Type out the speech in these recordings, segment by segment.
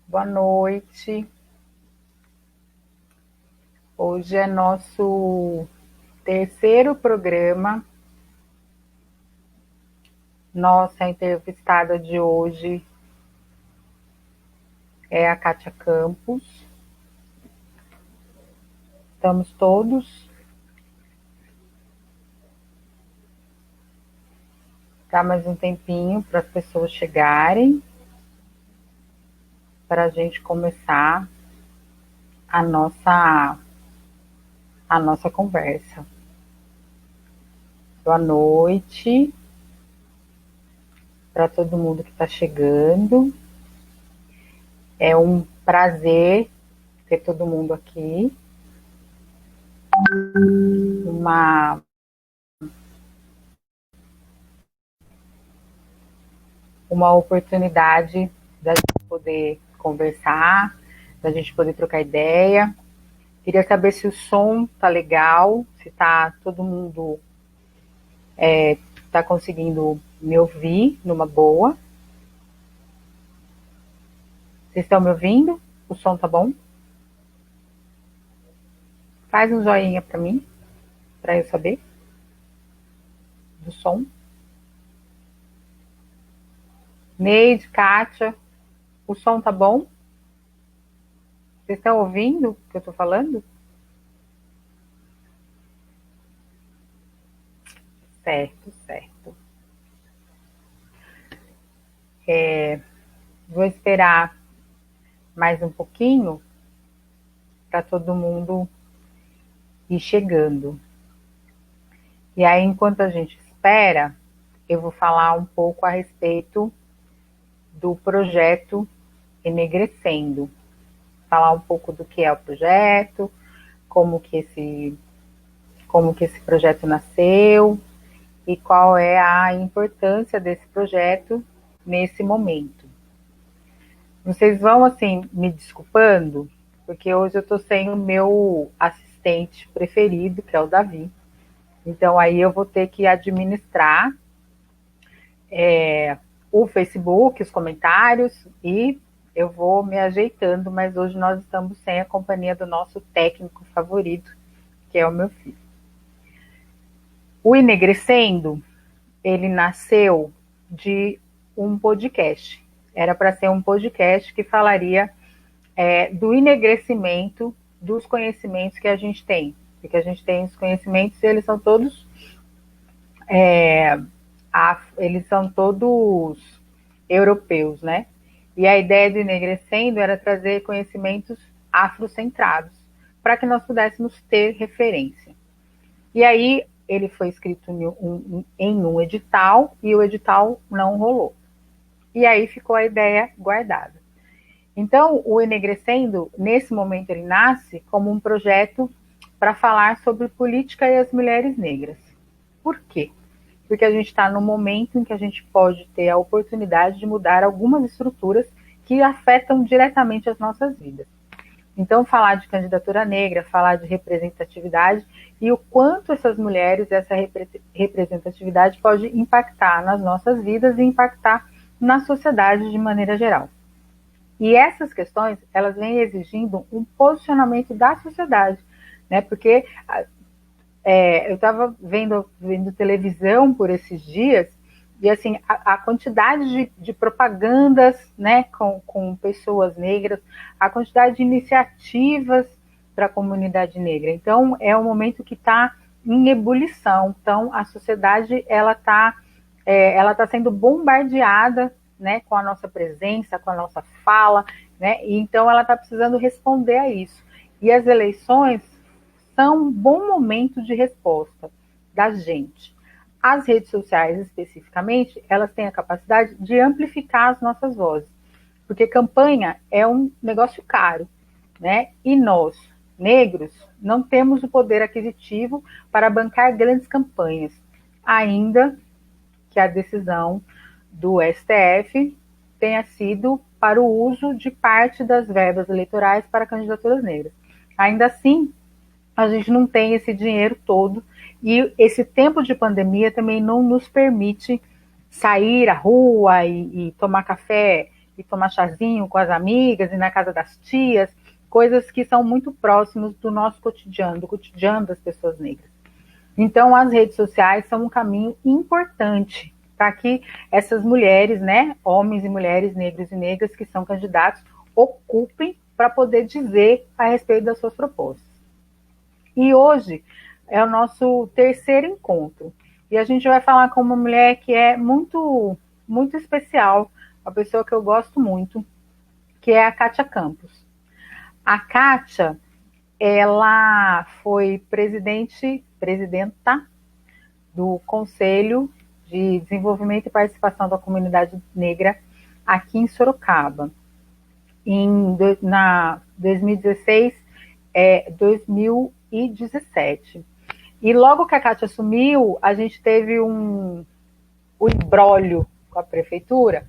Boa noite. Hoje é nosso terceiro programa. Nossa entrevistada de hoje é a Kátia Campos. Estamos todos. Dá mais um tempinho para as pessoas chegarem, para a gente começar a nossa conversa. Boa noite para todo mundo que está chegando. É um prazer ter todo mundo aqui. Uma oportunidade da gente poder conversar, da gente poder trocar ideia. Queria saber se o som tá legal, se tá todo mundo tá conseguindo me ouvir numa boa. Vocês estão me ouvindo? O som tá bom? Faz um joinha para mim, para eu saber do som. Neide, Kátia, o som tá bom? Vocês estão ouvindo o que eu tô falando? Certo, certo. Vou esperar mais um pouquinho para todo mundo ir chegando. E aí, enquanto a gente espera, eu vou falar um pouco a respeito do projeto Enegrecendo. Falar um pouco do que é o projeto, como que esse projeto nasceu e qual é a importância desse projeto nesse momento. Vocês vão, assim, me desculpando, porque hoje eu estou sem o meu assistente preferido, que é o Davi. Então, aí eu vou ter que administrar o Facebook, os comentários, e eu vou me ajeitando, mas hoje nós estamos sem a companhia do nosso técnico favorito, que é o meu filho. O Enegrecendo, ele nasceu de um podcast. Era para ser um podcast que falaria do enegrecimento dos conhecimentos que a gente tem. Porque a gente tem os conhecimentos e eles são todos europeus, né? E a ideia do Enegrecendo era trazer conhecimentos afrocentrados, para que nós pudéssemos ter referência. E aí ele foi escrito em um edital e o edital não rolou. E aí ficou a ideia guardada. Então, o Enegrecendo, nesse momento, ele nasce como um projeto para falar sobre política e as mulheres negras. Por quê? Porque a gente está no momento em que a gente pode ter a oportunidade de mudar algumas estruturas que afetam diretamente as nossas vidas. Então, falar de candidatura negra, falar de representatividade e o quanto essas mulheres, essa representatividade pode impactar nas nossas vidas e impactar na sociedade de maneira geral. E essas questões, elas vêm exigindo um posicionamento da sociedade, né? Porque eu estava vendo televisão por esses dias e assim a quantidade de propagandas, né, com pessoas negras, a quantidade de iniciativas para a comunidade negra. Então é um momento que está em ebulição. Então a sociedade ela tá sendo bombardeada, né, com a nossa presença, com a nossa fala, né? E então ela está precisando responder a isso. E as eleições são um bom momento de resposta da gente. As redes sociais, especificamente, elas têm a capacidade de amplificar as nossas vozes, porque campanha é um negócio caro, né? E nós, negros, não temos o poder aquisitivo para bancar grandes campanhas, ainda que a decisão do STF tenha sido para o uso de parte das verbas eleitorais para candidaturas negras. Ainda assim, a gente não tem esse dinheiro todo e esse tempo de pandemia também não nos permite sair à rua e tomar café e tomar chazinho com as amigas e na casa das tias, coisas que são muito próximas do nosso cotidiano, do cotidiano das pessoas negras. Então, as redes sociais são um caminho importante para que essas mulheres, né, homens e mulheres negros e negras que são candidatos, ocupem para poder dizer a respeito das suas propostas. E hoje é o nosso terceiro encontro. E a gente vai falar com uma mulher que é muito, muito especial, uma pessoa que eu gosto muito, que é a Kátia Campos. A Kátia, ela foi presidenta do Conselho de Desenvolvimento e Participação da Comunidade Negra aqui em Sorocaba. Na 2016, 2017. E logo que a Kátia assumiu, a gente teve um imbróglio com a prefeitura,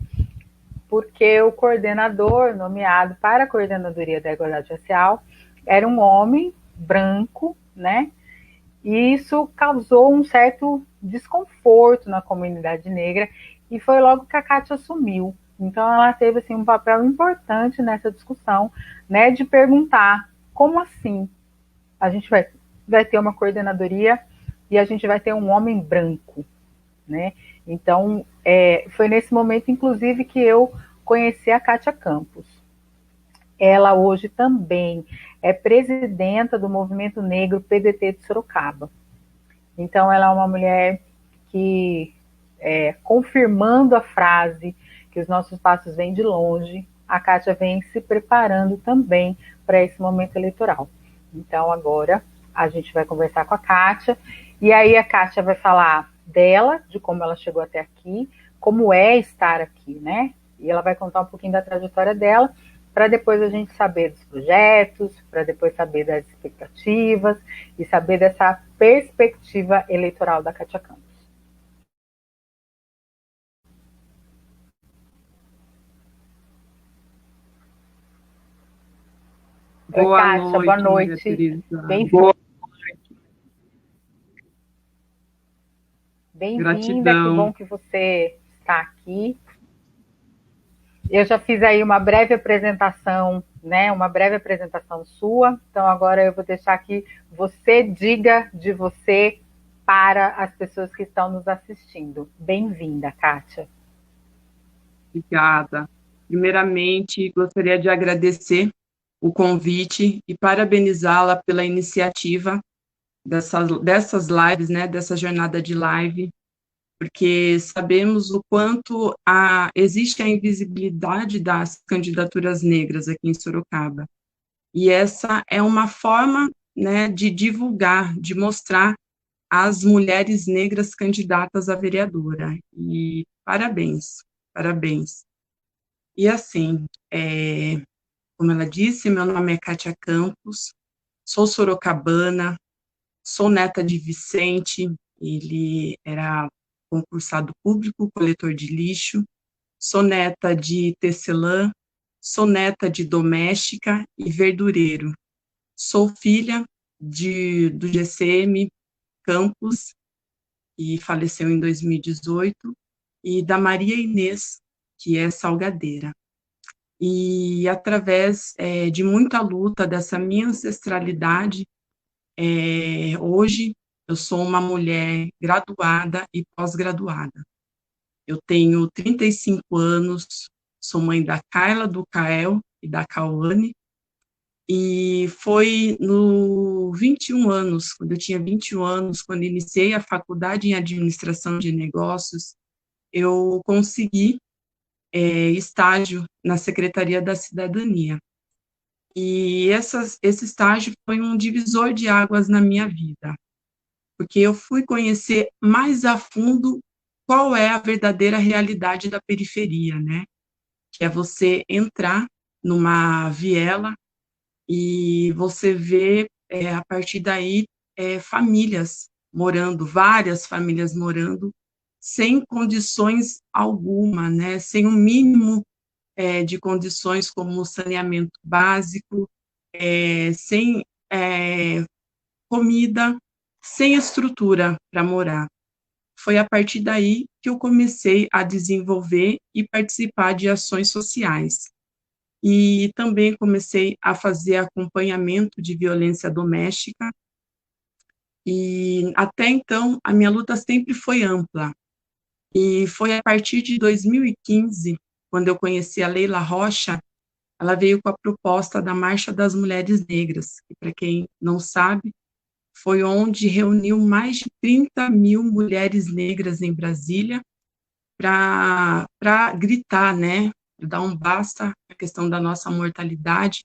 porque o coordenador nomeado para a coordenadoria da igualdade racial era um homem branco, né? E isso causou um certo desconforto na comunidade negra, e foi logo que a Kátia assumiu. Então ela teve assim, um papel importante nessa discussão, né, de perguntar como assim a gente vai ter uma coordenadoria e a gente vai ter um homem branco, né? Então foi nesse momento, inclusive, que eu conheci a Kátia Campos. Ela hoje também é presidenta do Movimento Negro PDT de Sorocaba. Então, ela é uma mulher que, confirmando a frase que os nossos passos vêm de longe, a Kátia vem se preparando também para esse momento eleitoral. Então, agora a gente vai conversar com a Kátia, e aí a Kátia vai falar dela, de como ela chegou até aqui, como é estar aqui, né? E ela vai contar um pouquinho da trajetória dela, para depois a gente saber dos projetos, para depois saber das expectativas e saber dessa perspectiva eleitoral da Kátia Campos. Oi, Kátia, boa noite. Bem-vinda, que bom que você está aqui. Eu já fiz aí uma breve apresentação, né? Uma breve apresentação sua. Então agora eu vou deixar que você diga de você para as pessoas que estão nos assistindo. Bem-vinda, Kátia. Obrigada. Primeiramente, gostaria de agradecer o convite e parabenizá-la pela iniciativa dessas lives, né? Dessa jornada de live, porque sabemos o quanto existe a invisibilidade das candidaturas negras aqui em Sorocaba. E essa é uma forma, né, de divulgar, de mostrar as mulheres negras candidatas a vereadora. E parabéns, parabéns. E assim, como ela disse, meu nome é Kátia Campos, sou sorocabana, sou neta de Vicente, ele era concursado público, coletor de lixo, sou neta de tecelã, sou neta de doméstica e verdureiro. Sou filha do GCM Campos, que faleceu em 2018, e da Maria Inês, que é salgadeira. E através de muita luta dessa minha ancestralidade, hoje eu sou uma mulher graduada e pós-graduada. Eu tenho 35 anos, sou mãe da Carla, do Kael e da Cauane, e foi no 21 anos, quando eu tinha 21 anos, quando iniciei a faculdade em administração de negócios, eu consegui estágio na Secretaria da Cidadania. E esse estágio foi um divisor de águas na minha vida, porque eu fui conhecer mais a fundo qual é a verdadeira realidade da periferia, né? Que é você entrar numa viela e você vê, a partir daí, famílias morando, várias famílias morando, sem condições alguma, né? Sem o mínimo de condições como saneamento básico, sem comida, sem estrutura para morar. foi a partir daí que eu comecei a desenvolver e participar de ações sociais. E também comecei a fazer acompanhamento de violência doméstica, e até então a minha luta sempre foi ampla. E foi a partir de 2015, quando eu conheci a Leila Rocha, ela veio com a proposta da Marcha das Mulheres Negras, que, para quem não sabe, foi onde reuniu mais de 30 mil mulheres negras em Brasília para gritar, né, dar um basta à questão da nossa mortalidade,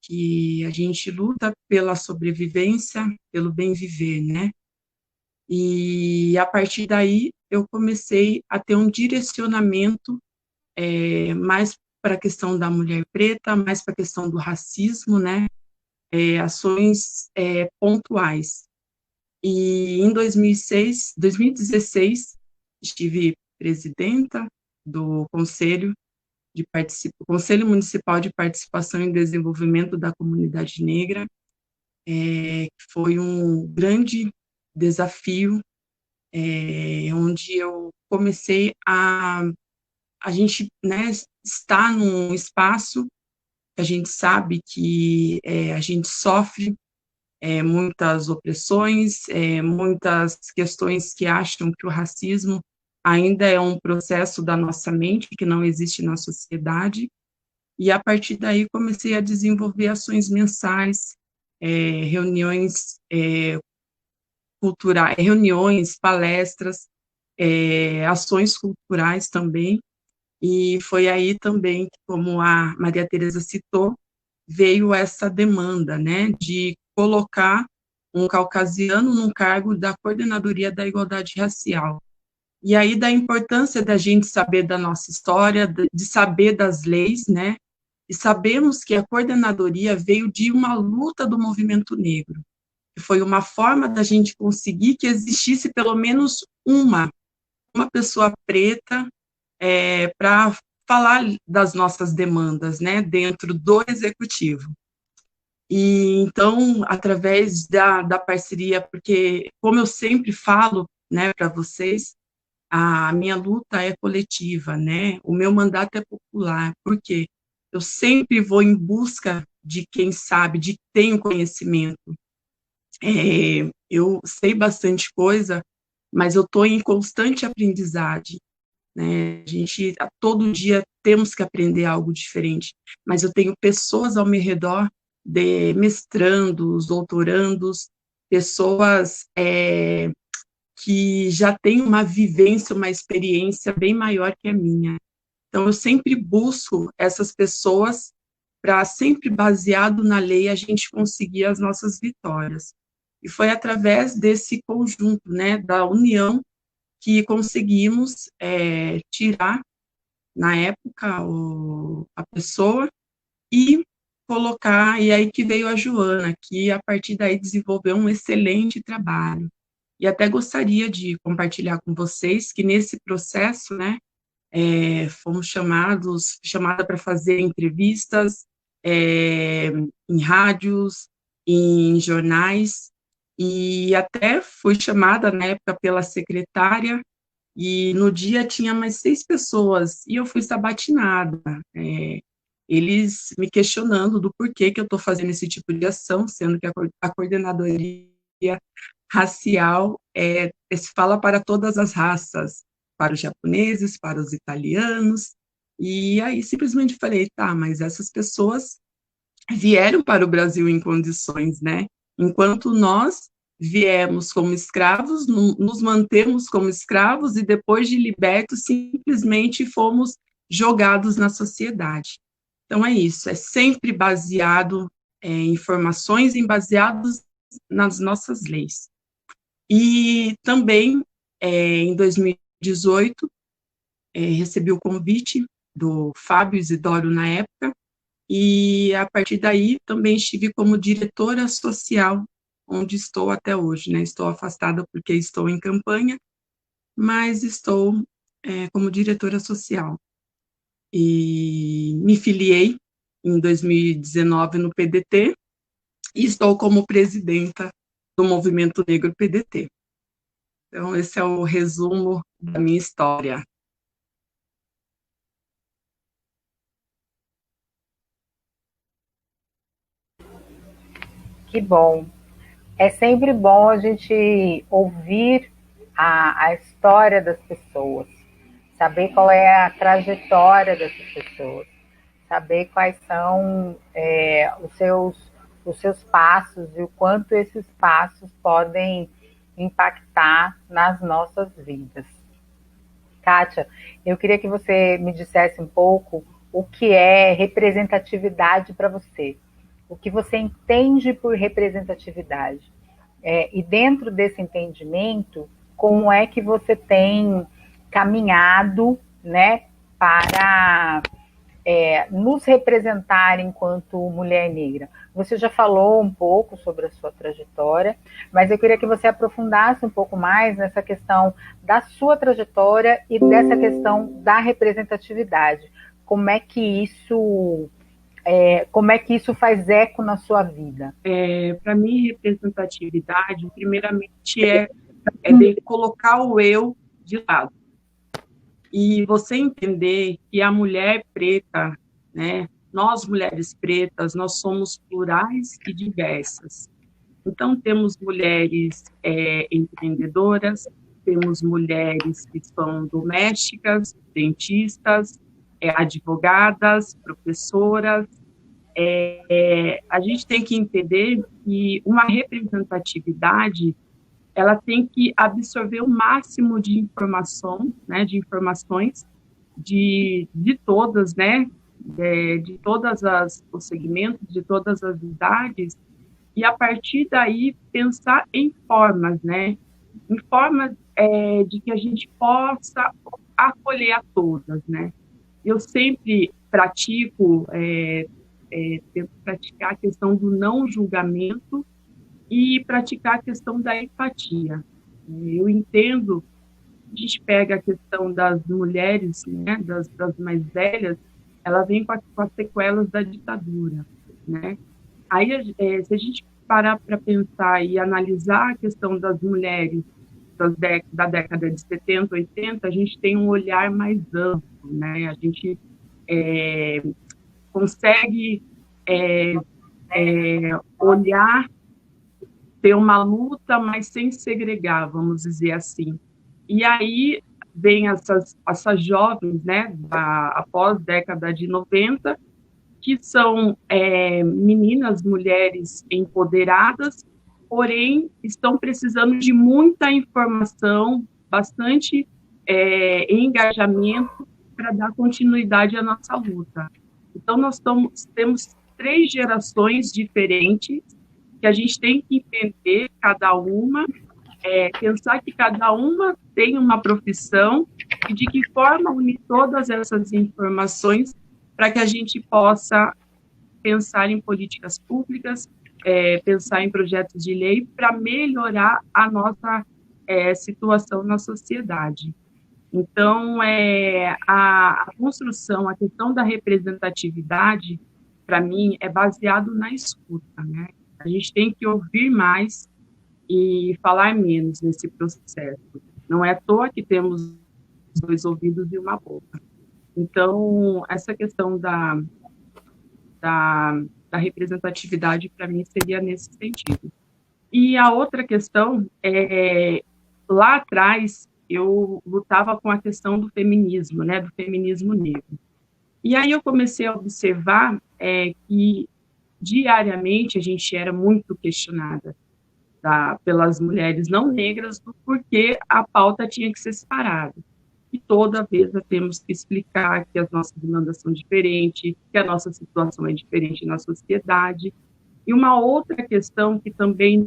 que a gente luta pela sobrevivência, pelo bem viver, né? E a partir daí eu comecei a ter um direcionamento mais para a questão da mulher preta, mais para a questão do racismo, né? Ações pontuais. E em 2016, estive presidenta do Conselho Municipal de Participação e Desenvolvimento da Comunidade Negra. Foi um grande desafio, onde eu comecei a gente, né, estar num espaço que a gente sabe que a gente sofre muitas opressões, muitas questões que acham que o racismo ainda é um processo da nossa mente, que não existe na sociedade, e a partir daí comecei a desenvolver ações mensais, reuniões culturais, reuniões, palestras, ações culturais também, e foi aí também, como a Maria Tereza citou, veio essa demanda, né, de colocar um caucasiano num cargo da Coordenadoria da Igualdade Racial. E aí da importância da gente saber da nossa história, de saber das leis, né, e sabemos que a coordenadoria veio de uma luta do movimento negro, que foi uma forma da gente conseguir que existisse pelo menos uma pessoa preta para falar das nossas demandas, né, dentro do executivo. E então, através da parceria, porque, como eu sempre falo, né, para vocês, a minha luta é coletiva, né, o meu mandato é popular, porque eu sempre vou em busca de quem sabe, de quem tem conhecimento. Eu sei bastante coisa, mas eu estou em constante aprendizagem, né? A gente, todo dia, temos que aprender algo diferente, mas eu tenho pessoas ao meu redor, de mestrandos, doutorandos, pessoas que já têm uma vivência, uma experiência bem maior que a minha. Então, eu sempre busco essas pessoas para, sempre baseado na lei, a gente conseguir as nossas vitórias. E foi através desse conjunto, né, da união, que conseguimos tirar, na época, a pessoa e colocar, e aí que veio a Joana, que a partir daí desenvolveu um excelente trabalho. E até gostaria de compartilhar com vocês que nesse processo, né, fomos chamada para fazer entrevistas em rádios, em jornais, e até fui chamada na época pela secretária, e no dia tinha mais 6 pessoas, e eu fui sabatinada, eles me questionando do porquê que eu estou fazendo esse tipo de ação, sendo que a coordenadoria racial se fala para todas as raças, para os japoneses, para os italianos, e aí simplesmente falei, tá, mas essas pessoas vieram para o Brasil em condições, né? Enquanto nós viemos como escravos, nos mantemos como escravos e depois de libertos, simplesmente fomos jogados na sociedade. Então é isso, é sempre baseado em informações e baseados nas nossas leis. E também, em 2018, recebi o convite do Fábio Isidoro na época, e a partir daí também estive como diretora social, onde estou até hoje, né? Estou afastada porque estou em campanha, mas estou como diretora social. E me filiei em 2019 no PDT e estou como presidenta do Movimento Negro PDT. Então, esse é o resumo da minha história. Que bom. É sempre bom a gente ouvir a história das pessoas, saber qual é a trajetória dessas pessoas, saber quais são os seus passos e o quanto esses passos podem impactar nas nossas vidas. Kátia, eu queria que você me dissesse um pouco o que é representatividade para você. O que você entende por representatividade. E dentro desse entendimento, como é que você tem caminhado, né, para nos representar enquanto mulher negra. Você já falou um pouco sobre a sua trajetória, mas eu queria que você aprofundasse um pouco mais nessa questão da sua trajetória e dessa questão da representatividade. Como é que isso faz eco na sua vida? Para mim, representatividade, primeiramente, é de colocar o eu de lado. E você entender que a mulher preta, né, nós mulheres pretas, nós somos plurais e diversas. Então, temos mulheres empreendedoras, temos mulheres que são domésticas, dentistas, advogadas, professoras. A gente tem que entender que uma representatividade ela tem que absorver o máximo de informação, né, de informações de todas, né, de todas os segmentos, de todas as idades, e a partir daí pensar em formas, né, em formas de que a gente possa acolher a todas, né. Eu sempre tento praticar a questão do não julgamento e praticar a questão da empatia. Eu entendo, a gente pega a questão das mulheres, né, das mais velhas, ela vem com as sequelas da ditadura, né? Aí, se a gente parar para pensar e analisar a questão das mulheres da década de 70, 80, a gente tem um olhar mais amplo, né? A gente consegue olhar, ter uma luta, mas sem segregar, vamos dizer assim. E aí vem essas jovens, né, após década de 90, que são meninas, mulheres empoderadas, porém estão precisando de muita informação, bastante engajamento para dar continuidade à nossa luta. Então, temos 3 gerações diferentes que a gente tem que entender cada uma, pensar que cada uma tem uma profissão e de que forma unir todas essas informações para que a gente possa pensar em políticas públicas, pensar em projetos de lei para melhorar a nossa situação na sociedade. Então, a construção, a questão da representatividade, para mim, é baseado na escuta, né? A gente tem que ouvir mais e falar menos nesse processo. Não é à toa que temos 2 ouvidos e uma boca. Então, essa questão da representatividade, para mim, seria nesse sentido. E a outra questão lá atrás, eu lutava com a questão do feminismo, né, do feminismo negro. E aí eu comecei a observar que diariamente a gente era muito questionada pelas mulheres não negras do porquê a pauta tinha que ser separada. E toda vez nós temos que explicar que as nossas demandas são diferentes, que a nossa situação é diferente na sociedade. E uma outra questão que também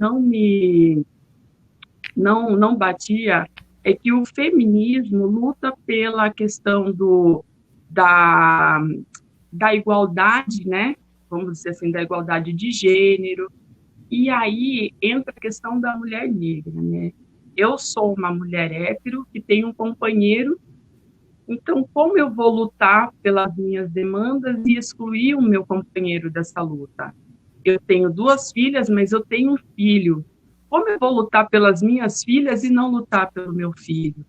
não batia é que o feminismo luta pela questão da igualdade, né? Vamos dizer assim, da igualdade de gênero, e aí entra a questão da mulher negra, né? Eu sou uma mulher hétero que tem um companheiro, então como eu vou lutar pelas minhas demandas e excluir o meu companheiro dessa luta? Eu tenho 2 filhas, mas eu tenho um filho, como eu vou lutar pelas minhas filhas e não lutar pelo meu filho?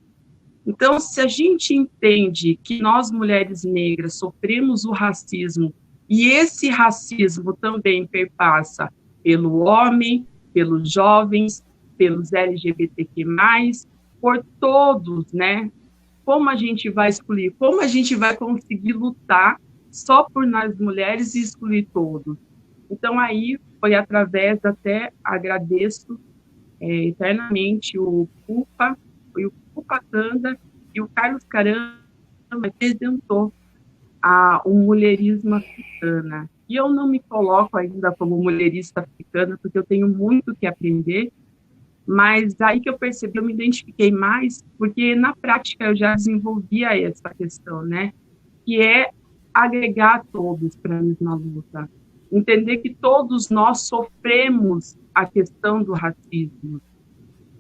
Então, se a gente entende que nós, mulheres negras, sofremos o racismo, e esse racismo também perpassa pelo homem, pelos jovens, pelos LGBTQ+, por todos, né? Como a gente vai excluir? Como a gente vai conseguir lutar só por nós mulheres e excluir todos? Então, aí foi através, até agradeço eternamente o Pupa, foi o Pupa Kanda e o Carlos Caramba apresentou o mulherismo africana. E eu não me coloco ainda como mulherista africana, porque eu tenho muito que aprender, mas aí que eu percebi, eu me identifiquei mais, porque na prática eu já desenvolvia essa questão, né? Que é agregar todos para a mesma luta. Entender que todos nós sofremos a questão do racismo.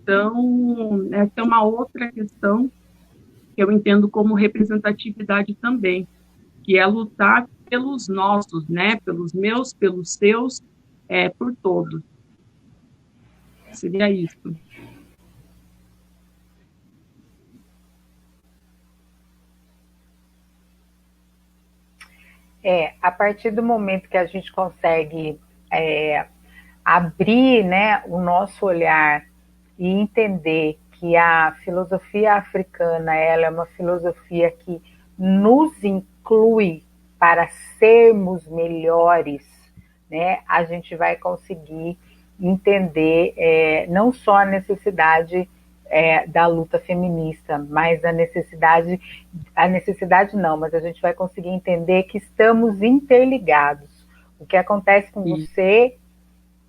Então, essa é uma outra questão que eu entendo como representatividade também, que é lutar pelos nossos, né? Pelos meus, pelos seus, por todos. Seria isso. A partir do momento que a gente consegue abrir, né, o nosso olhar e entender que a filosofia africana ela é uma filosofia que nos inclui para sermos melhores, né, a gente vai conseguir entender não só a necessidade da luta feminista, mas a necessidade não, mas a gente vai conseguir entender que estamos interligados. O que acontece com você,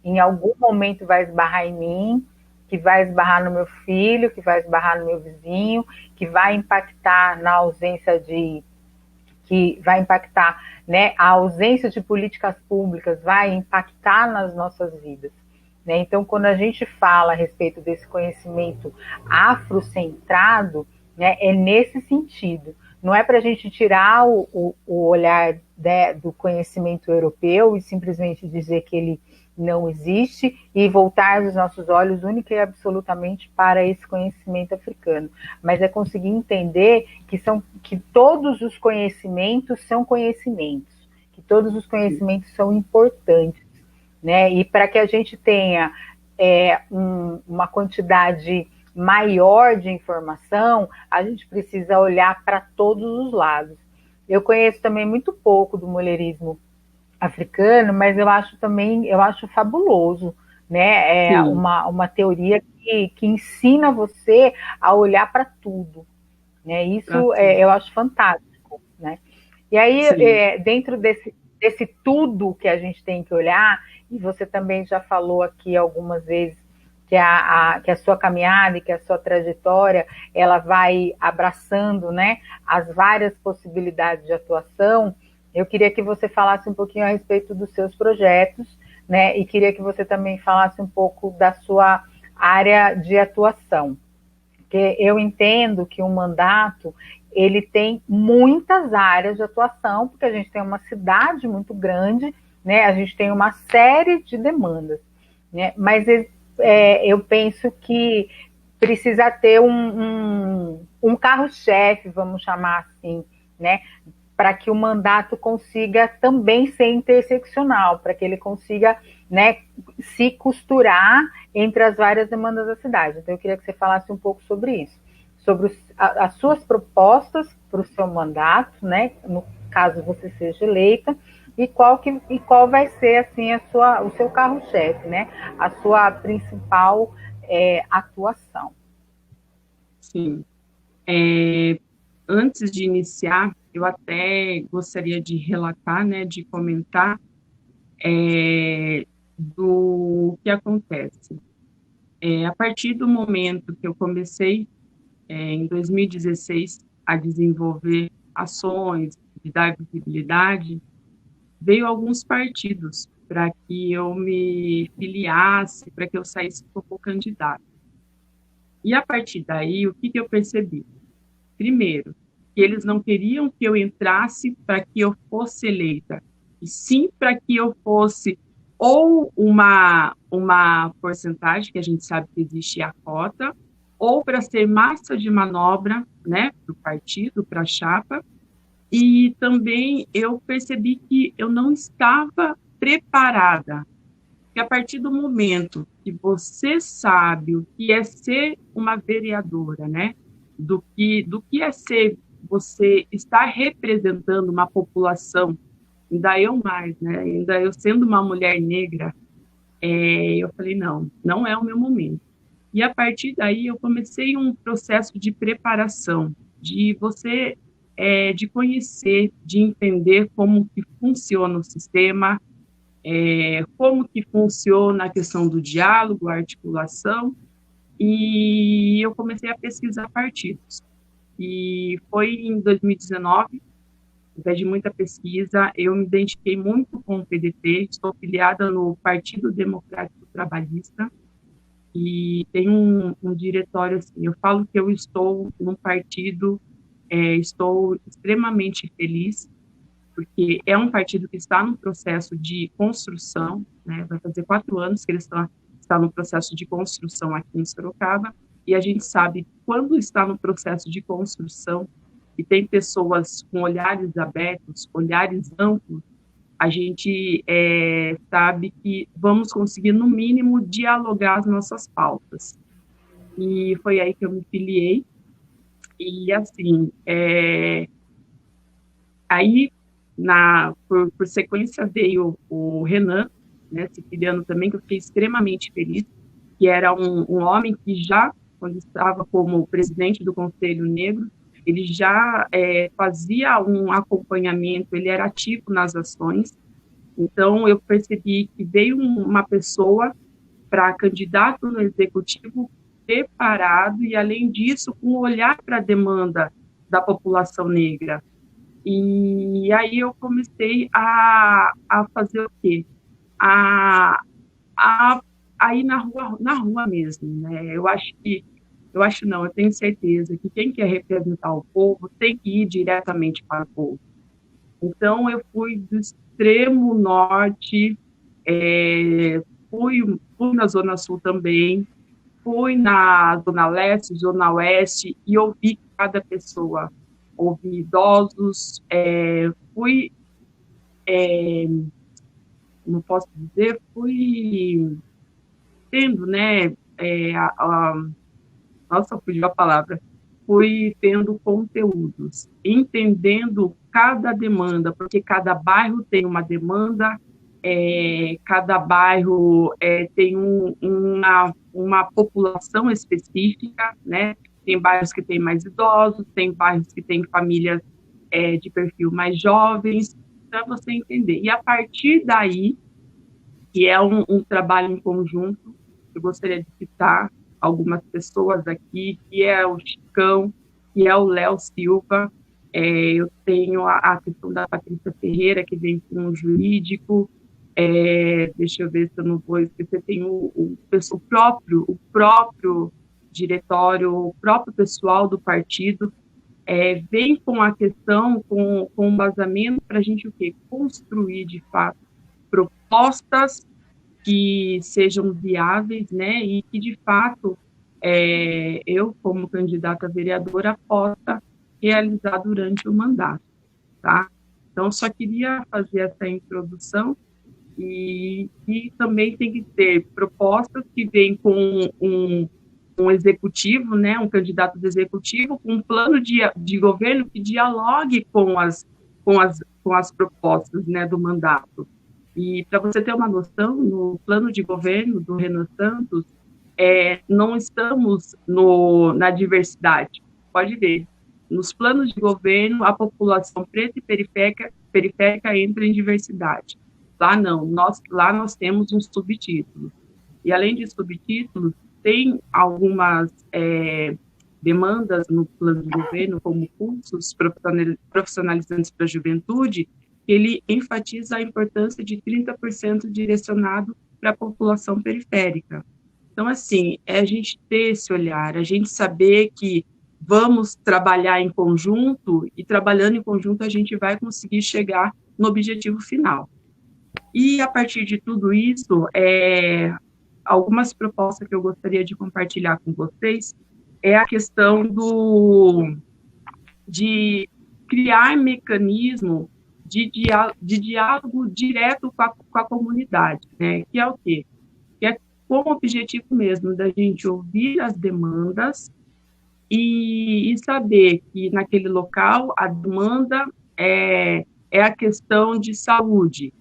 em algum momento vai esbarrar em mim, que vai esbarrar no meu filho, que vai esbarrar no meu vizinho, que vai impactar na ausência de... que vai impactar, né, a ausência de políticas públicas vai impactar nas nossas vidas. Né? Então, quando a gente fala a respeito desse conhecimento afrocentrado, né, é nesse sentido. Não é para a gente tirar o olhar, né, do conhecimento europeu e simplesmente dizer que ele não existe e voltar os nossos olhos única e absolutamente para esse conhecimento africano. Mas é conseguir entender que todos os conhecimentos são conhecimentos, que todos os conhecimentos são importantes. Né? E para que a gente tenha uma quantidade maior de informação, a gente precisa olhar para todos os lados. Eu conheço também muito pouco do mulherismo africano, mas eu acho fabuloso, né? É uma teoria que ensina você a olhar para tudo, né? Isso eu acho fantástico, né? E aí, dentro desse tudo que a gente tem que olhar, e você também já falou aqui algumas vezes que a sua caminhada e que a sua trajetória, ela vai abraçando, né, as várias possibilidades de atuação. Eu queria que você falasse um pouquinho a respeito dos seus projetos, né, e queria que você também falasse um pouco da sua área de atuação. Porque eu entendo que um mandato, ele tem muitas áreas de atuação, porque a gente tem uma cidade muito grande, né? A gente tem uma série de demandas, né? Mas eu penso que precisa ter um carro-chefe, vamos chamar assim, né? Para que o mandato consiga também ser interseccional, para que ele consiga, né, se costurar entre as várias demandas da cidade. Então, eu queria que você falasse um pouco sobre isso, sobre as suas propostas para o seu mandato, né, no caso você seja eleita, e qual vai ser assim o seu carro-chefe, né, a sua principal atuação. Sim. Antes de iniciar, eu até gostaria de relatar, né, de comentar do que acontece. A partir do momento que eu comecei, em 2016, a desenvolver ações de dar visibilidade, veio alguns partidos para que eu me filiasse, para que eu saísse como candidata. E a partir daí, o que eu percebi? Primeiro, que eles não queriam que eu entrasse para que eu fosse eleita, e sim para que eu fosse ou uma porcentagem, que a gente sabe que existe a cota, ou para ser massa de manobra, né, para o partido, para a chapa. E também eu percebi que eu não estava preparada, que a partir do momento que você sabe o que é ser uma vereadora, né, do que é ser, você estar representando uma população, ainda eu mais, né, ainda eu sendo uma mulher negra, eu falei, não, não é o meu momento. E a partir daí eu comecei um processo de preparação, de você, de conhecer, de entender como que funciona o sistema, como que funciona a questão do diálogo, a articulação, e eu comecei a pesquisar partidos. E foi em 2019, através de muita pesquisa, eu me identifiquei muito com o PDT, estou filiada no Partido Democrático Trabalhista, e tem um diretório, assim, eu falo que eu estou num partido, estou extremamente feliz, porque é um partido que está no processo de construção, né, vai fazer 4 anos que ele está no processo de construção aqui em Sorocaba, e a gente sabe que quando está no processo de construção, e tem pessoas com olhares abertos, olhares amplos, a gente sabe que vamos conseguir, no mínimo, dialogar as nossas pautas. E foi aí que eu me filiei. E, assim, aí, por sequência, veio o Renan, né, siciliano também, que eu fiquei extremamente feliz, que era um homem que já, quando estava como presidente do Conselho Negro, ele já fazia um acompanhamento, ele era ativo nas ações. Então, eu percebi que veio uma pessoa para candidato no executivo preparado e, além disso, com um olhar para a demanda da população negra. E aí eu comecei a fazer o quê? A, a ir na rua mesmo, né? Eu tenho certeza que quem quer representar o povo tem que ir diretamente para o povo. Então, eu fui do extremo norte, fui na Zona Sul também, fui na Zona Leste, Zona Oeste, e ouvi cada pessoa. Ouvi idosos, fui, não posso dizer, fui tendo, né, nossa, fugiu a palavra, fui tendo conteúdos, entendendo cada demanda, porque cada bairro tem uma demanda, cada bairro tem uma população específica, né? Tem bairros que têm mais idosos, tem bairros que têm famílias de perfil mais jovens, para você entender. E a partir daí, que é um trabalho em conjunto, eu gostaria de citar algumas pessoas aqui, que é o Chicão, que é o Léo Silva, eu tenho a questão da Patrícia Ferreira, que vem com o jurídico, deixa eu ver se eu não vou esquecer, tem o próprio diretório, o próprio pessoal do partido, vem com a questão, com um vazamento para a gente o quê? Construir, de fato, propostas que sejam viáveis, né, e que, de fato, eu, como candidata a vereadora, possa realizar durante o mandato, tá? Então, só queria fazer essa introdução e também tem que ter propostas que vêm com um executivo, né, um candidato de executivo, com um plano de governo que dialogue com as propostas, né, do mandato. E, para você ter uma noção, no plano de governo do Renan Santos, não estamos na diversidade. Pode ver, nos planos de governo, a população preta e periférica entra em diversidade. Lá não, lá nós temos um subtítulo. E, além de subtítulos, tem algumas demandas no plano de governo, como cursos profissionalizantes para a juventude, ele enfatiza a importância de 30% direcionado para a população periférica. Então, assim, a gente ter esse olhar, a gente saber que vamos trabalhar em conjunto, e trabalhando em conjunto a gente vai conseguir chegar no objetivo final. E, a partir de tudo isso, algumas propostas que eu gostaria de compartilhar com vocês é a questão de criar mecanismo de diálogo direto com a comunidade, né? Que é o quê? Que é com o objetivo mesmo da gente ouvir as demandas e saber que naquele local a demanda é a questão de saúde,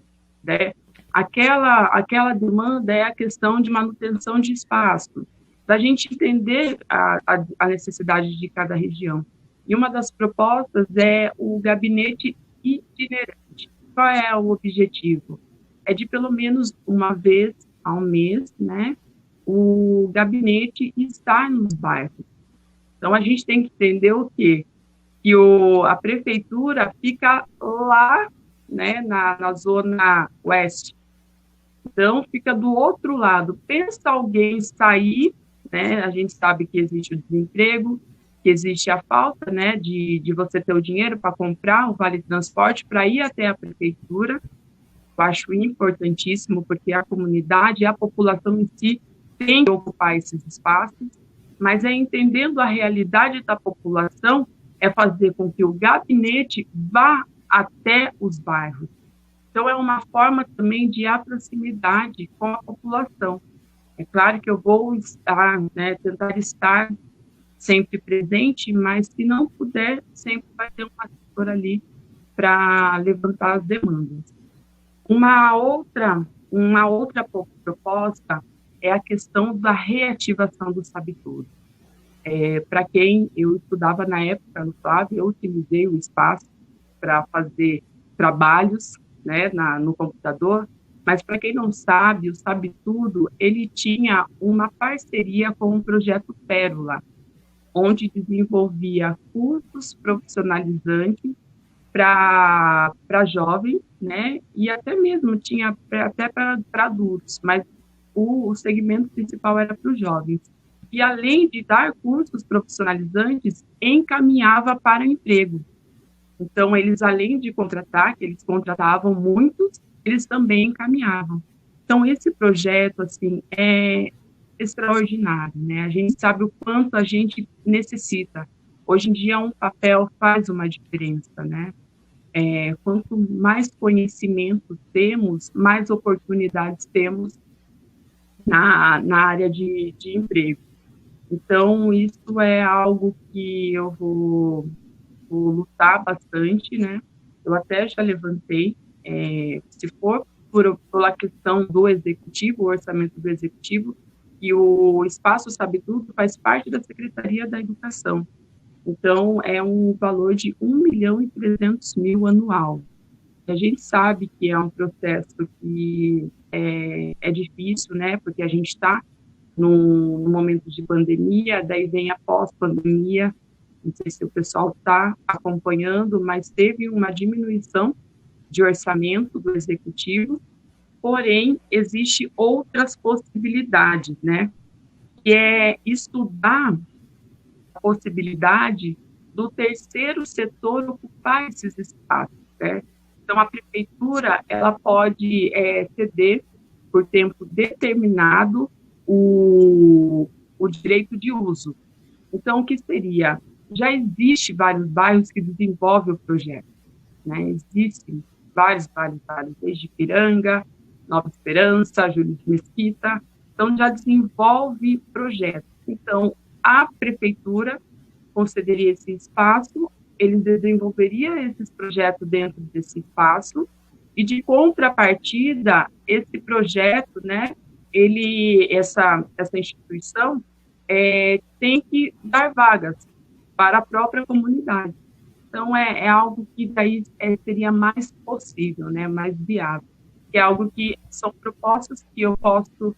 né? Aquela demanda é a questão de manutenção de espaço, da gente entender a necessidade de cada região. E uma das propostas é o gabinete itinerante. Qual é o objetivo? É de pelo menos uma vez ao mês, né, o gabinete estar nos bairros. Então, a gente tem que entender o quê? Que a prefeitura fica lá, né, na zona oeste. Então, fica do outro lado. Pensa alguém sair, né? A gente sabe que existe o desemprego, que existe a falta, né, de você ter o dinheiro para comprar o vale-transporte para ir até a prefeitura. Eu acho importantíssimo, porque a comunidade, a população em si, tem que ocupar esses espaços, mas entendendo a realidade da população, é fazer com que o gabinete vá até os bairros. Então, é uma forma também de proximidade com a população. É claro que eu vou estar, né, tentar estar sempre presente, mas se não puder, sempre vai ter um assessor ali para levantar as demandas. Uma outra proposta é a questão da reativação do Sabe Tudo. Para quem eu estudava na época no Flávio, eu utilizei o espaço para fazer trabalhos, né, no computador, mas para quem não sabe, o Sabe Tudo, ele tinha uma parceria com o projeto Pérola, onde desenvolvia cursos profissionalizantes para jovens, né, e até mesmo tinha até para adultos, mas o segmento principal era para os jovens. E além de dar cursos profissionalizantes, encaminhava para emprego. Então, eles, além de contratar, que eles contratavam muitos, eles também encaminhavam. Então, esse projeto, assim, é extraordinário, né? A gente sabe o quanto a gente necessita. Hoje em dia, um papel faz uma diferença, né? Quanto mais conhecimento temos, mais oportunidades temos na área de emprego. Então, isso é algo que eu vou lutar bastante, né? Eu até já levantei, se for pela questão do executivo, o orçamento do executivo, e o Espaço Sabe Tudo faz parte da Secretaria da Educação. Então, é um valor de 1.300.000 anual. A gente sabe que é um processo que é difícil, né? Porque a gente está no momento de pandemia, daí vem a pós-pandemia. Não sei se o pessoal está acompanhando, mas teve uma diminuição de orçamento do executivo, porém, existe outras possibilidades, né? Que é estudar a possibilidade do terceiro setor ocupar esses espaços, né? Então, a prefeitura, ela pode ceder por tempo determinado o direito de uso. Então, o que seria? Já existe vários bairros que desenvolvem o projeto, né? Existem vários, desde Ipiranga, Nova Esperança, Júlio de Mesquita, então já desenvolve projetos. Então, a prefeitura concederia esse espaço, ele desenvolveria esses projetos dentro desse espaço, e de contrapartida, esse projeto, né, essa instituição tem que dar vagas para a própria comunidade. Então, é algo que daí seria mais possível, né, mais viável. É algo que são propostas que eu posso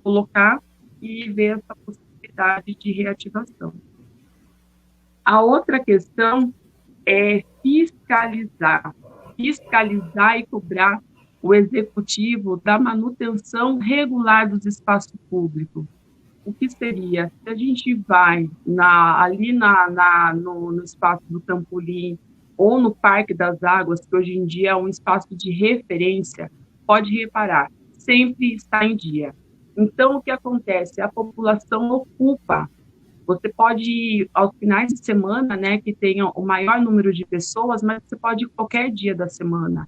colocar e ver essa possibilidade de reativação. A outra questão é fiscalizar e cobrar o executivo da manutenção regular dos espaços públicos. O que seria? Se a gente vai ali no espaço do Campolim ou no Parque das Águas, que hoje em dia é um espaço de referência, pode reparar, sempre está em dia. Então, o que acontece? A população ocupa. Você pode ir aos finais de semana, né, que tenha o maior número de pessoas, mas você pode ir qualquer dia da semana,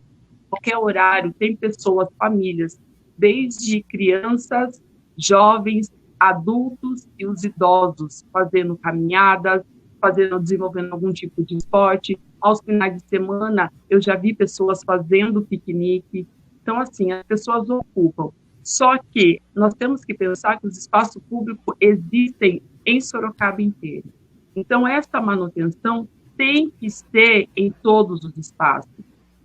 qualquer horário, tem pessoas, famílias, desde crianças, jovens, adultos e os idosos, fazendo caminhadas, desenvolvendo algum tipo de esporte. Aos finais de semana, eu já vi pessoas fazendo piquenique. Então, assim, as pessoas ocupam. Só que nós temos que pensar que os espaços públicos existem em Sorocaba inteiro. Então, essa manutenção tem que ser em todos os espaços.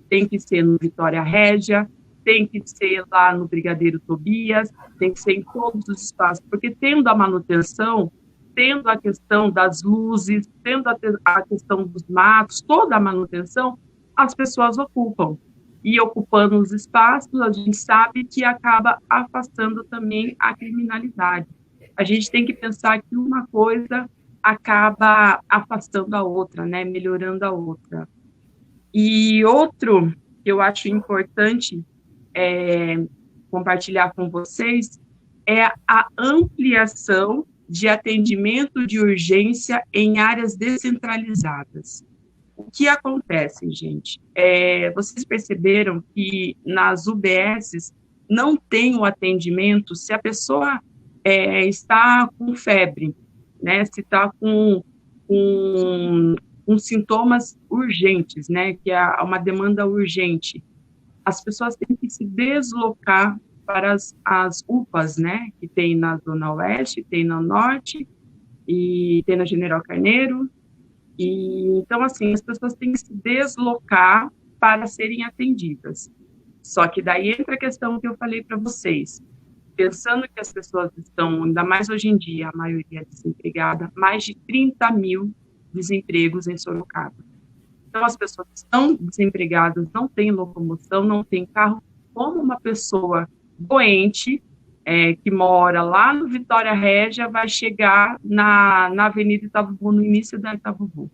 Tem que ser no Vitória Régia, tem que ser lá no Brigadeiro Tobias, tem que ser em todos os espaços, porque tendo a manutenção, tendo a questão das luzes, tendo a questão dos matos, toda a manutenção, as pessoas ocupam. E ocupando os espaços, a gente sabe que acaba afastando também a criminalidade. A gente tem que pensar que uma coisa acaba afastando a outra, né, melhorando a outra. E outro que eu acho importante compartilhar com vocês é a ampliação de atendimento de urgência em áreas descentralizadas. O que acontece, gente? Vocês perceberam que nas UBSs não tem o atendimento se a pessoa está com febre, né? Se está com sintomas urgentes, né? Que é uma demanda urgente. As pessoas têm que se deslocar para as UPAs, né? Que tem na Zona Oeste, tem na Norte e tem na General Carneiro. E, então, assim, as pessoas têm que se deslocar para serem atendidas. Só que daí entra a questão que eu falei para vocês. Pensando que as pessoas estão, ainda mais hoje em dia, a maioria desempregada, mais de 30 mil desempregos em Sorocaba. Então, as pessoas estão desempregadas, não têm locomoção, não têm carro, como uma pessoa doente, que mora lá no Vitória Régia, vai chegar na Avenida Itavuvu, no início da Itavuvu.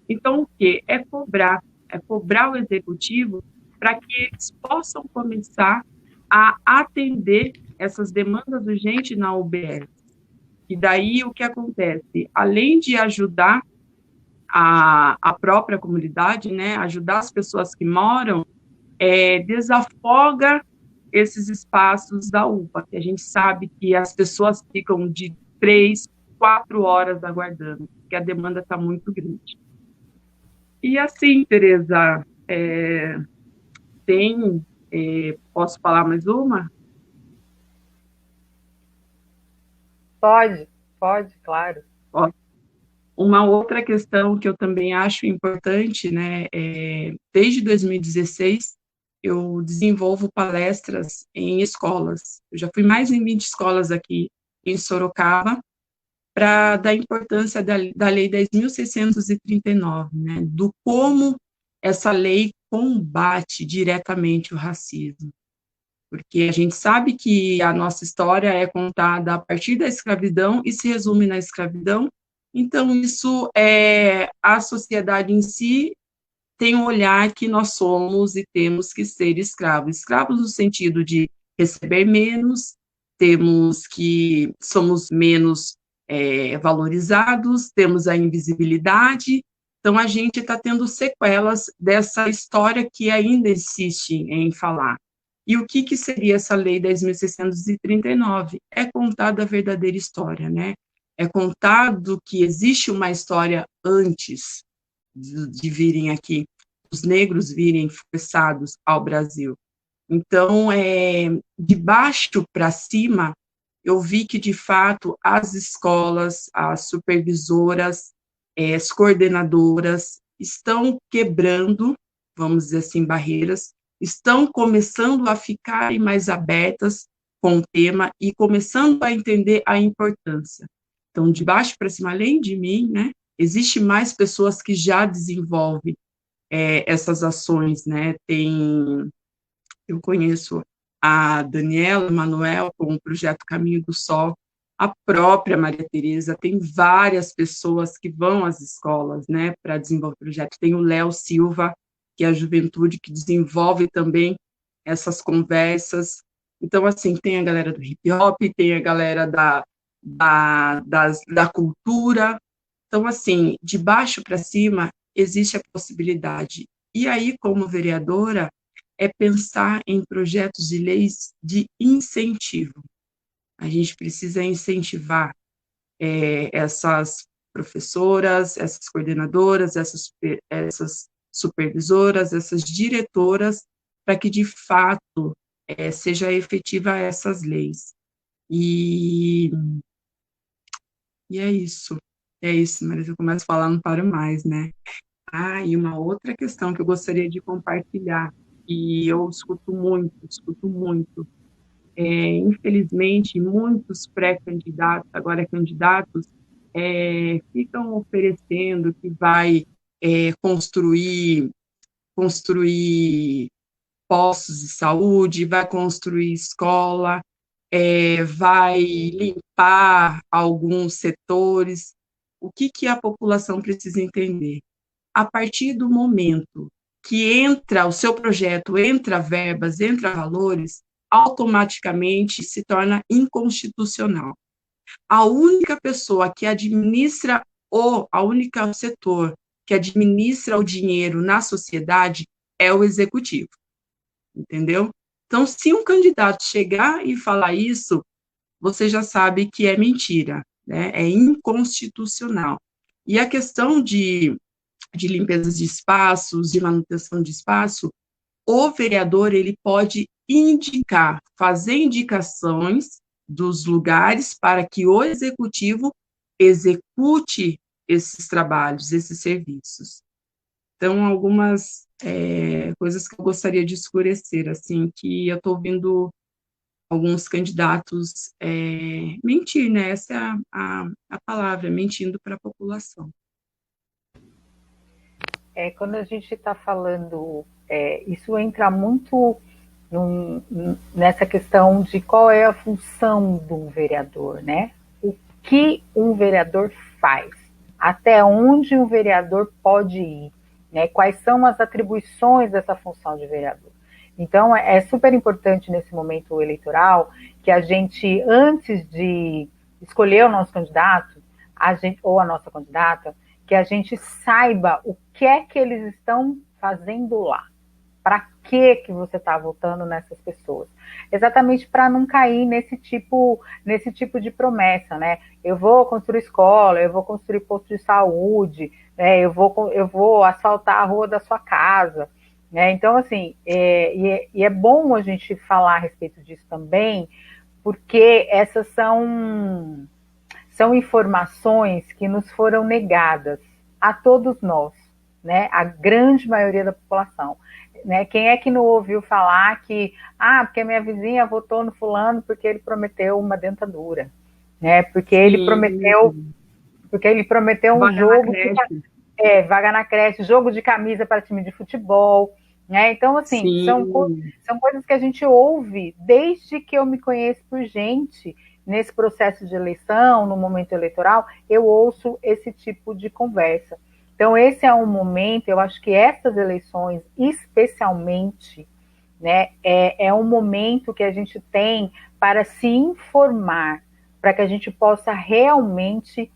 Então, o quê? É cobrar o executivo para que eles possam começar a atender essas demandas urgentes na UBS. E daí, o que acontece? Além de ajudar a própria comunidade, né, ajudar as pessoas que moram, desafoga esses espaços da UPA, que a gente sabe que as pessoas ficam de 3, 4 horas aguardando, porque a demanda está muito grande. E assim, Tereza, posso falar mais uma? Pode, claro. Ó, uma outra questão que eu também acho importante, né, desde 2016, eu desenvolvo palestras em escolas. Eu já fui mais em 20 escolas aqui em Sorocaba, para dar importância da Lei 10.639, né, do como essa lei combate diretamente o racismo. Porque a gente sabe que a nossa história é contada a partir da escravidão e se resume na escravidão, então isso a sociedade em si tem um olhar que nós somos e temos que ser escravos. Escravos no sentido de receber menos, somos menos valorizados, temos a invisibilidade, então a gente está tendo sequelas dessa história que ainda insiste em falar. E o que seria essa lei 10.639? É contar a verdadeira história, né? É contado que existe uma história antes de virem aqui, os negros virem forçados ao Brasil. Então, de baixo para cima, eu vi que, de fato, as escolas, as supervisoras, as coordenadoras estão quebrando, vamos dizer assim, barreiras, estão começando a ficarem mais abertas com o tema e começando a entender a importância. Então, de baixo para cima, além de mim, né, existe mais pessoas que já desenvolvem essas ações, né, eu conheço a Daniela Manuel com o projeto Caminho do Sol, A própria Maria Tereza, tem várias pessoas que vão às escolas, né, para desenvolver projetos. Tem o Léo Silva, que é a juventude, que desenvolve também essas conversas. Então, assim, tem a galera do hip hop, tem a galera da cultura. Então, assim, de baixo para cima, existe a possibilidade. E aí, como vereadora, é pensar em projetos de leis de incentivo. A gente precisa incentivar essas professoras, essas coordenadoras, essas supervisoras, essas diretoras, para que, de fato, seja efetiva essas leis. E é isso. É isso, mas eu começo a falar, não paro mais, né? Ah, e uma outra questão que eu gostaria de compartilhar, e eu escuto muito. Infelizmente, muitos pré-candidatos, agora candidatos, ficam oferecendo que vai construir postos de saúde, vai construir escola, vai limpar alguns setores. O que a população precisa entender? A partir do momento que entra o seu projeto, entra verbas, entra valores, automaticamente se torna inconstitucional. A única pessoa que administra a única setor que administra o dinheiro na sociedade é o executivo, entendeu? Então, se um candidato chegar e falar isso, você já sabe que é mentira, né? É inconstitucional. E a questão de limpeza de espaços, de manutenção de espaço, o vereador ele pode indicar, fazer indicações dos lugares para que o executivo execute esses trabalhos, esses serviços. Então, algumas coisas que eu gostaria de esclarecer, assim, que eu estou ouvindo alguns candidatos mentir, né? Essa é a palavra, mentindo para a população. Quando a gente está falando, isso entra muito nessa questão de qual é a função do vereador, né? O que um vereador faz, até onde um vereador pode ir, né? Quais são as atribuições dessa função de vereador. Então, é super importante nesse momento eleitoral que a gente, antes de escolher o nosso candidato, ou a nossa candidata, que a gente saiba o que é que eles estão fazendo lá. Para que você está votando nessas pessoas? Exatamente para não cair nesse tipo de promessa, né? Eu vou construir escola, eu vou construir posto de saúde, né? eu vou asfaltar a rua da sua casa. Né? Então, assim, é bom a gente falar a respeito disso também, porque essas são informações que nos foram negadas a todos nós, né? A grande maioria da população. Né? Quem é que não ouviu falar que, porque minha vizinha votou no fulano porque ele prometeu uma dentadura, né? Porque ele prometeu um jogo, vaga na creche, jogo de camisa para time de futebol, né? Então, assim, são coisas que a gente ouve desde que eu me conheço por gente. Nesse processo de eleição, no momento eleitoral, eu ouço esse tipo de conversa. Então, esse é um momento, eu acho que essas eleições, especialmente, né, é um momento que a gente tem para se informar, para que a gente possa realmente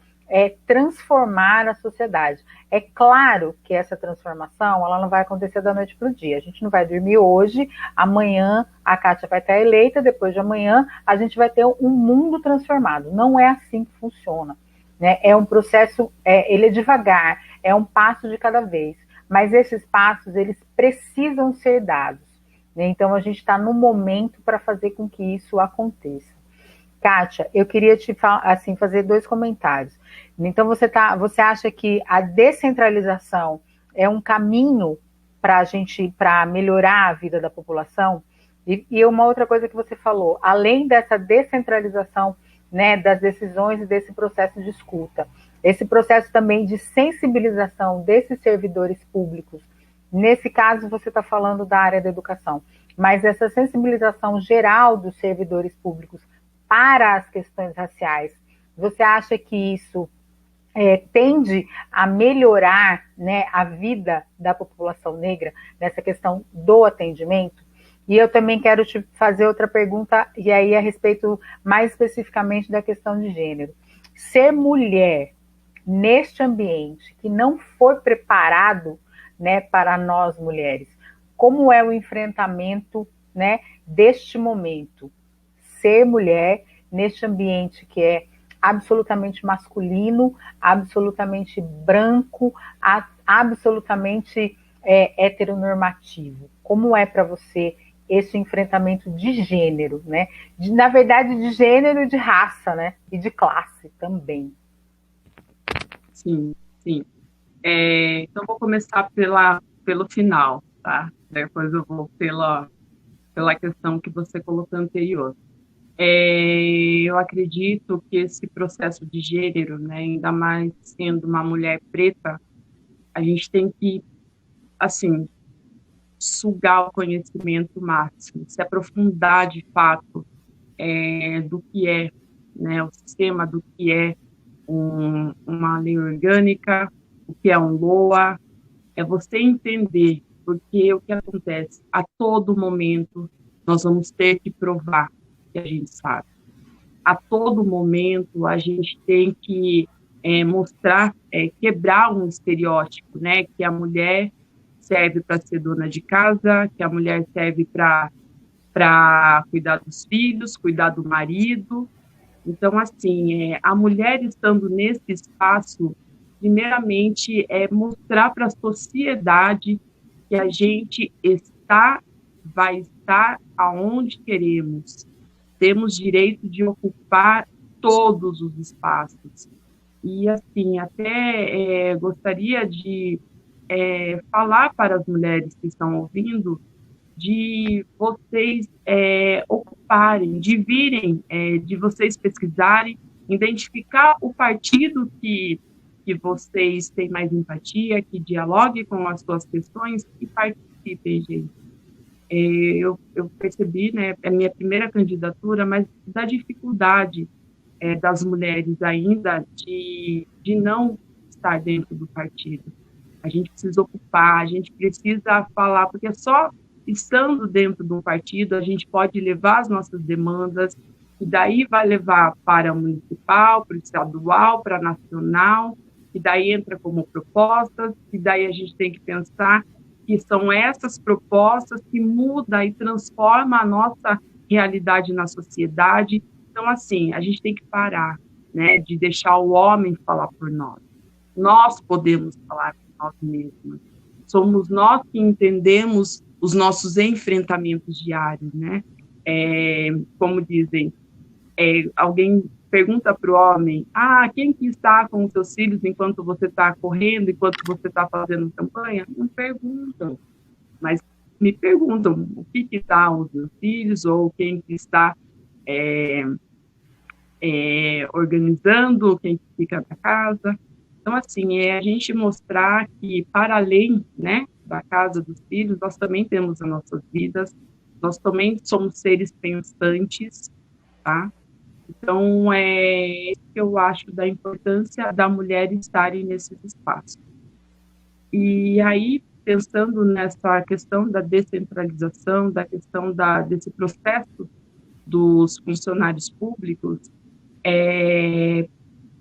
transformar a sociedade. É claro que essa transformação ela não vai acontecer da noite para o dia. A gente não vai dormir hoje, amanhã a Kátia vai estar eleita, depois de amanhã a gente vai ter um mundo transformado. Não é assim que funciona. Né? É um processo, ele é devagar, é um passo de cada vez. Mas esses passos, eles precisam ser dados. Né? Então, a gente está no momento para fazer com que isso aconteça. Kátia, eu queria te assim, fazer 2 comentários. Então, você acha que a descentralização é um caminho para melhorar a vida da população? E uma outra coisa que você falou, além dessa descentralização, né, das decisões e desse processo de escuta, esse processo também de sensibilização desses servidores públicos, nesse caso você está falando da área da educação, mas essa sensibilização geral dos servidores públicos para as questões raciais. Você acha que isso tende a melhorar, né, a vida da população negra nessa questão do atendimento? E eu também quero te fazer outra pergunta, e aí a respeito mais especificamente da questão de gênero. Ser mulher neste ambiente que não foi preparado, né, para nós mulheres, como é o enfrentamento, né, deste momento? Ser mulher neste ambiente que é absolutamente masculino, absolutamente branco, absolutamente heteronormativo. Como é para você esse enfrentamento de gênero, né? Na verdade, de gênero e de raça, né? E de classe também. Sim, sim. Então, vou começar pelo final, tá? Depois eu vou pela questão que você colocou anterior. Eu acredito que esse processo de gênero, né, ainda mais sendo uma mulher preta, a gente tem que, assim, sugar o conhecimento máximo, se aprofundar de fato do que é, né, o sistema, do que é uma lei orgânica, o que é um LOA, é você entender, porque o que acontece, a todo momento nós vamos ter que provar que a gente sabe. A todo momento a gente tem que mostrar, quebrar um estereótipo, né, que a mulher serve para ser dona de casa, que a mulher serve para cuidar dos filhos, cuidar do marido. Então, assim, a mulher estando nesse espaço, primeiramente, é mostrar para a sociedade que a gente vai estar aonde queremos. Temos direito de ocupar todos os espaços. E, assim, até gostaria de falar para as mulheres que estão ouvindo de vocês ocuparem, de virem, de vocês pesquisarem, identificar o partido que vocês têm mais empatia, que dialogue com as suas questões e participem, gente. Eu percebi, né, é a minha primeira candidatura, mas da dificuldade das mulheres ainda de não estar dentro do partido. A gente precisa ocupar, a gente precisa falar, porque só estando dentro de um partido, a gente pode levar as nossas demandas, e daí vai levar para o municipal, para o estadual, para a nacional, e daí entra como propostas, e daí a gente tem que pensar que são essas propostas que mudam e transformam a nossa realidade na sociedade. Então, assim, a gente tem que parar, né, de deixar o homem falar por nós. Nós podemos falar por nós mesmos. Somos nós que entendemos os nossos enfrentamentos diários, né? Como dizem, alguém pergunta para o homem, quem que está com os seus filhos enquanto você está correndo, enquanto você está fazendo campanha? Não perguntam, mas me perguntam o que está os meus filhos, ou quem que está organizando, quem que fica na casa. Então, assim, a gente mostrar que, para além, né, da casa dos filhos, nós também temos as nossas vidas, nós também somos seres pensantes, tá? Então, é isso que eu acho da importância da mulher estarem nesses espaços. E aí, pensando nessa questão da descentralização, da questão desse processo dos funcionários públicos, é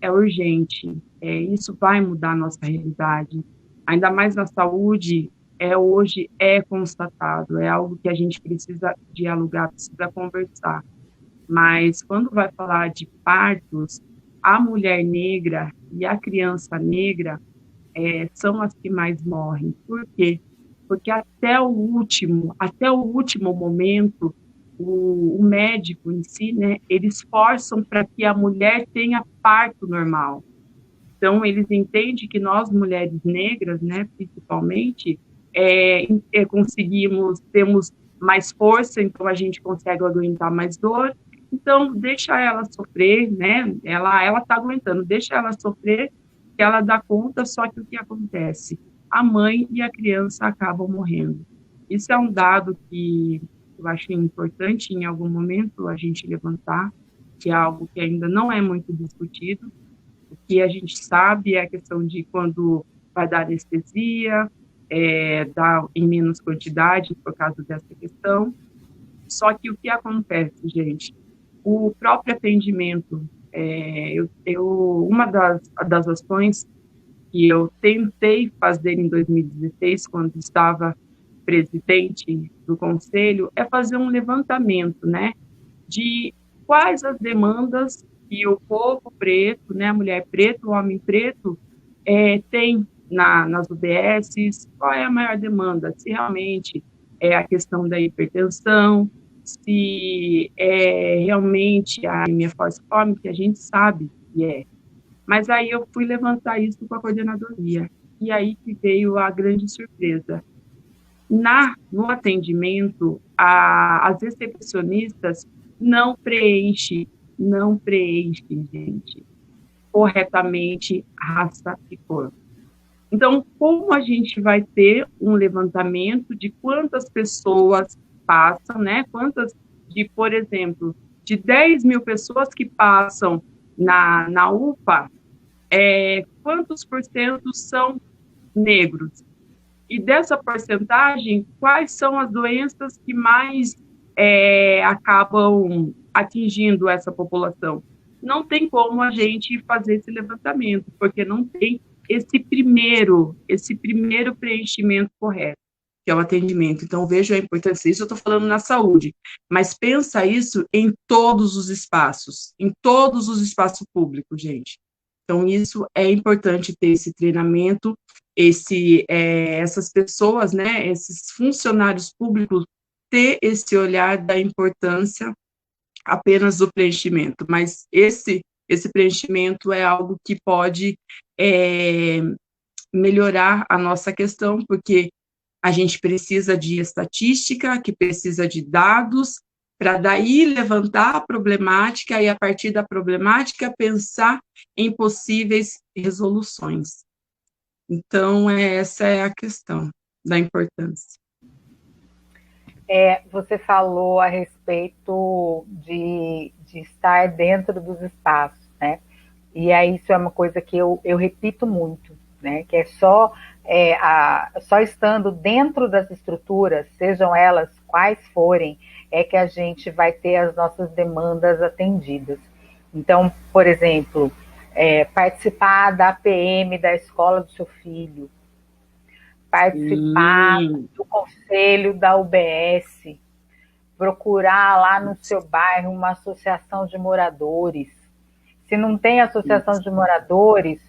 urgente. Isso vai mudar a nossa realidade. Ainda mais na saúde, hoje é constatado, é algo que a gente precisa dialogar, precisa conversar. Mas quando vai falar de partos, a mulher negra e a criança negra são as que mais morrem. Por quê? Porque até o último momento, o médico em si, né, eles forçam para que a mulher tenha parto normal. Então, eles entendem que nós, mulheres negras, né, principalmente, temos mais força, então a gente consegue aguentar mais dor. Então, deixa ela sofrer, né? Ela está aguentando, deixa ela sofrer, que ela dá conta, só que o que acontece? A mãe e a criança acabam morrendo. Isso é um dado que eu acho importante, em algum momento, a gente levantar, que é algo que ainda não é muito discutido. O que a gente sabe é a questão de quando vai dar anestesia, dar em menos quantidade por causa dessa questão. Só que o que acontece, gente? O próprio atendimento, uma das ações que eu tentei fazer em 2016, quando estava presidente do conselho, é fazer um levantamento, né, de quais as demandas que o povo preto, né, a mulher preta, o homem preto, tem nas UBSs, qual é a maior demanda, se realmente é a questão da hipertensão, se é realmente a anemia falciforme, que a gente sabe que é. Mas aí eu fui levantar isso com a coordenadoria, e aí que veio a grande surpresa. No atendimento, as recepcionistas não preenchem, gente, corretamente raça e cor. Então, como a gente vai ter um levantamento de quantas pessoas passam, né? Por exemplo, de 10 mil pessoas que passam na UPA, quantos por cento são negros? E dessa porcentagem, quais são as doenças que mais acabam atingindo essa população? Não tem como a gente fazer esse levantamento, porque não tem esse primeiro preenchimento correto, que é o atendimento. Então, vejo a importância disso, eu estou falando na saúde, mas pensa isso em todos os espaços públicos, gente. Então, isso é importante ter esse treinamento, essas pessoas, né, esses funcionários públicos, ter esse olhar da importância apenas do preenchimento, mas esse preenchimento é algo que pode melhorar a nossa questão, porque a gente precisa de estatística, que precisa de dados, para daí levantar a problemática e, a partir da problemática, pensar em possíveis resoluções. Então, essa é a questão da importância. Você falou a respeito de estar dentro dos espaços, né? E aí isso é uma coisa que eu repito muito, né? Que é só estando dentro das estruturas, sejam elas quais forem, é que a gente vai ter as nossas demandas atendidas. Então, por exemplo, participar da APM da escola do seu filho, participar do conselho da UBS, procurar lá no seu bairro uma associação de moradores. Se não tem associação de moradores,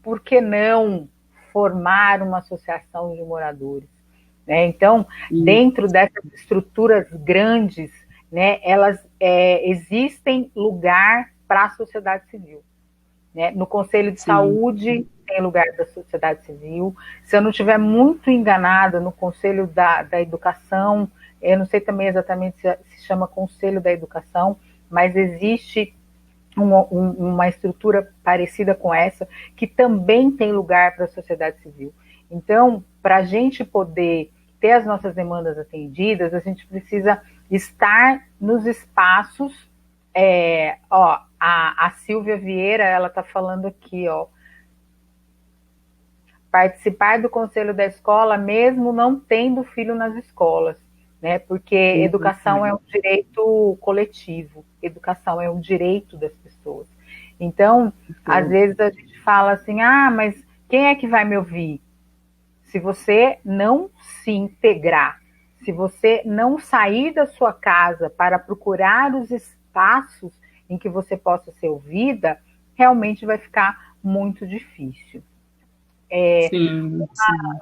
por que não formar uma associação de moradores? Né? Então, dentro dessas estruturas grandes, né, elas existem lugar para a sociedade civil. Né? No Conselho de Saúde tem lugar da sociedade civil. Se eu não estiver muito enganada, no Conselho da Educação, eu não sei também exatamente se chama Conselho da Educação, mas existe uma estrutura parecida com essa, que também tem lugar para a sociedade civil. Então, para a gente poder ter as nossas demandas atendidas, a gente precisa estar nos espaços. A Silvia Vieira, ela está falando aqui, participar do conselho da escola, mesmo não tendo filho nas escolas, né? Porque educação é um direito coletivo, educação é um direito das pessoas. Então, às vezes a gente fala assim, mas quem é que vai me ouvir? Se você não se integrar, se você não sair da sua casa para procurar os espaços em que você possa ser ouvida, realmente vai ficar muito difícil.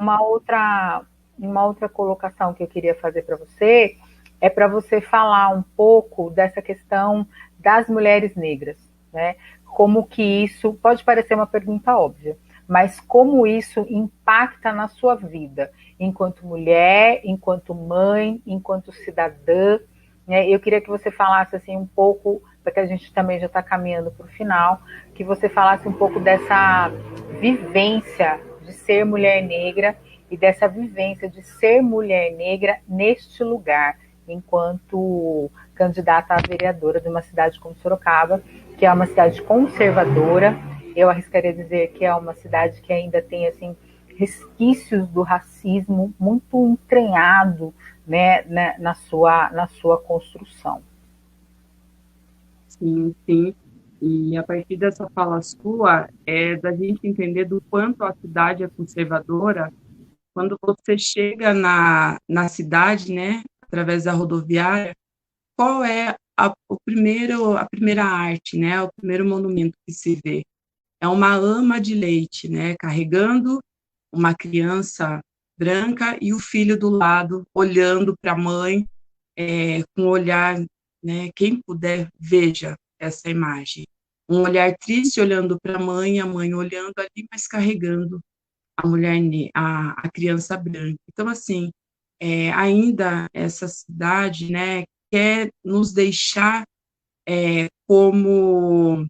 Uma outra colocação que eu queria fazer para você é para você falar um pouco dessa questão das mulheres negras, né? Como que isso pode parecer uma pergunta óbvia, mas como isso impacta na sua vida, enquanto mulher, enquanto mãe, enquanto cidadã, né? Eu queria que você falasse assim um pouco, porque a gente também já está caminhando para o final, que você falasse um pouco dessa vivência de ser mulher negra e dessa vivência de ser mulher negra neste lugar, enquanto candidata a vereadora de uma cidade como Sorocaba, que é uma cidade conservadora. Eu arriscaria dizer que é uma cidade que ainda tem assim resquícios do racismo muito entranhado, né, na sua construção. Sim, sim. E a partir dessa fala sua, é da gente entender do quanto a cidade é conservadora. Quando você chega na cidade, né, através da rodoviária, qual é a primeira arte, né, o primeiro monumento que se vê? É uma ama de leite, né, carregando uma criança branca e o filho do lado, olhando para a mãe, com um olhar, né, quem puder, veja essa imagem. Um olhar triste olhando para a mãe olhando ali, mas carregando a mulher, a criança branca. Então, assim, ainda essa cidade, né, quer nos deixar como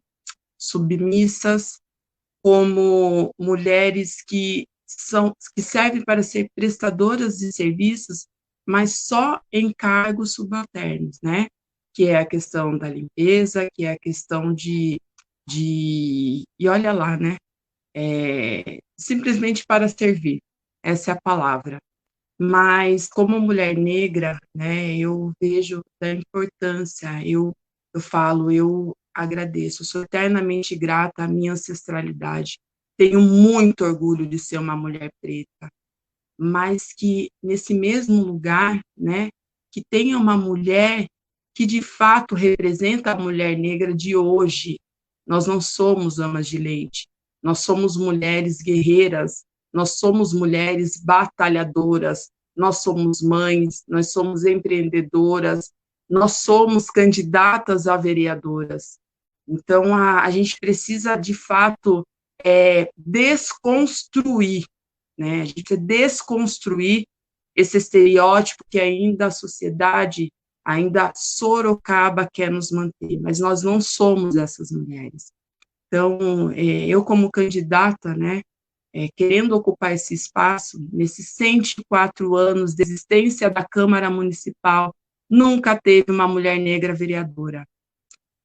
submissas, como mulheres que servem para ser prestadoras de serviços, mas só em cargos subalternos, né? Que é a questão da limpeza, que é a questão e olha lá, né? Simplesmente para servir, essa é a palavra. Mas como mulher negra, né, eu vejo a importância, eu falo, eu agradeço, sou eternamente grata à minha ancestralidade, tenho muito orgulho de ser uma mulher preta, mas que nesse mesmo lugar, né, que tenha uma mulher que de fato representa a mulher negra de hoje. Nós não somos amas de leite, nós somos mulheres guerreiras, nós somos mulheres batalhadoras, nós somos mães, nós somos empreendedoras, nós somos candidatas a vereadoras. Então, a gente precisa, de fato, desconstruir, né? A gente precisa desconstruir esse estereótipo que ainda a sociedade, ainda Sorocaba quer nos manter, mas nós não somos essas mulheres. Então, eu como candidata, né, querendo ocupar esse espaço, nesses 104 anos de existência da Câmara Municipal, nunca teve uma mulher negra vereadora.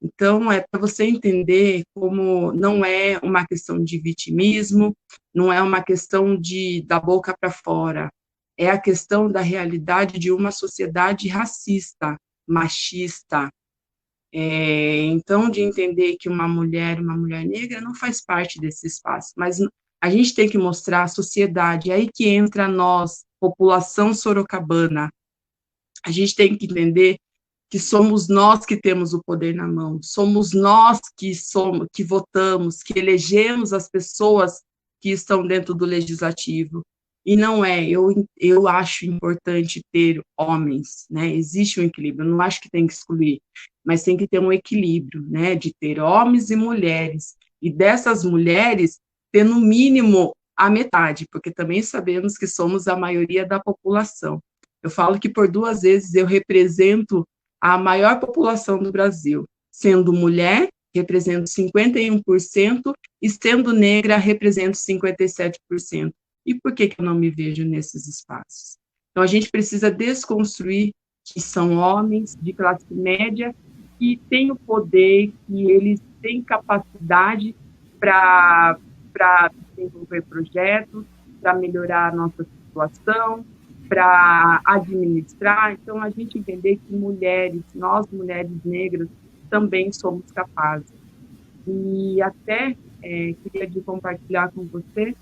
Então, é para você entender como não é uma questão de vitimismo, não é uma questão da boca para fora, é a questão da realidade de uma sociedade racista, machista. Então, de entender que uma mulher negra, não faz parte desse espaço, mas a gente tem que mostrar à sociedade, é aí que entra nós, população sorocabana, a gente tem que entender que somos nós que temos o poder na mão, somos nós que votamos, que elegemos as pessoas que estão dentro do legislativo. E não eu acho importante ter homens, né? Existe um equilíbrio, eu não acho que tem que excluir, mas tem que ter um equilíbrio, né? De ter homens e mulheres, e dessas mulheres ter no mínimo a metade, porque também sabemos que somos a maioria da população. Eu falo que por 2 vezes eu represento a maior população do Brasil, sendo mulher, represento 51%, e sendo negra, represento 57%. E por que eu não me vejo nesses espaços? Então, a gente precisa desconstruir que são homens de classe média, que têm o poder, que eles têm capacidade para desenvolver projetos, para melhorar a nossa situação, para administrar. Então, a gente entender que nós mulheres negras, também somos capazes. E até queria compartilhar com você,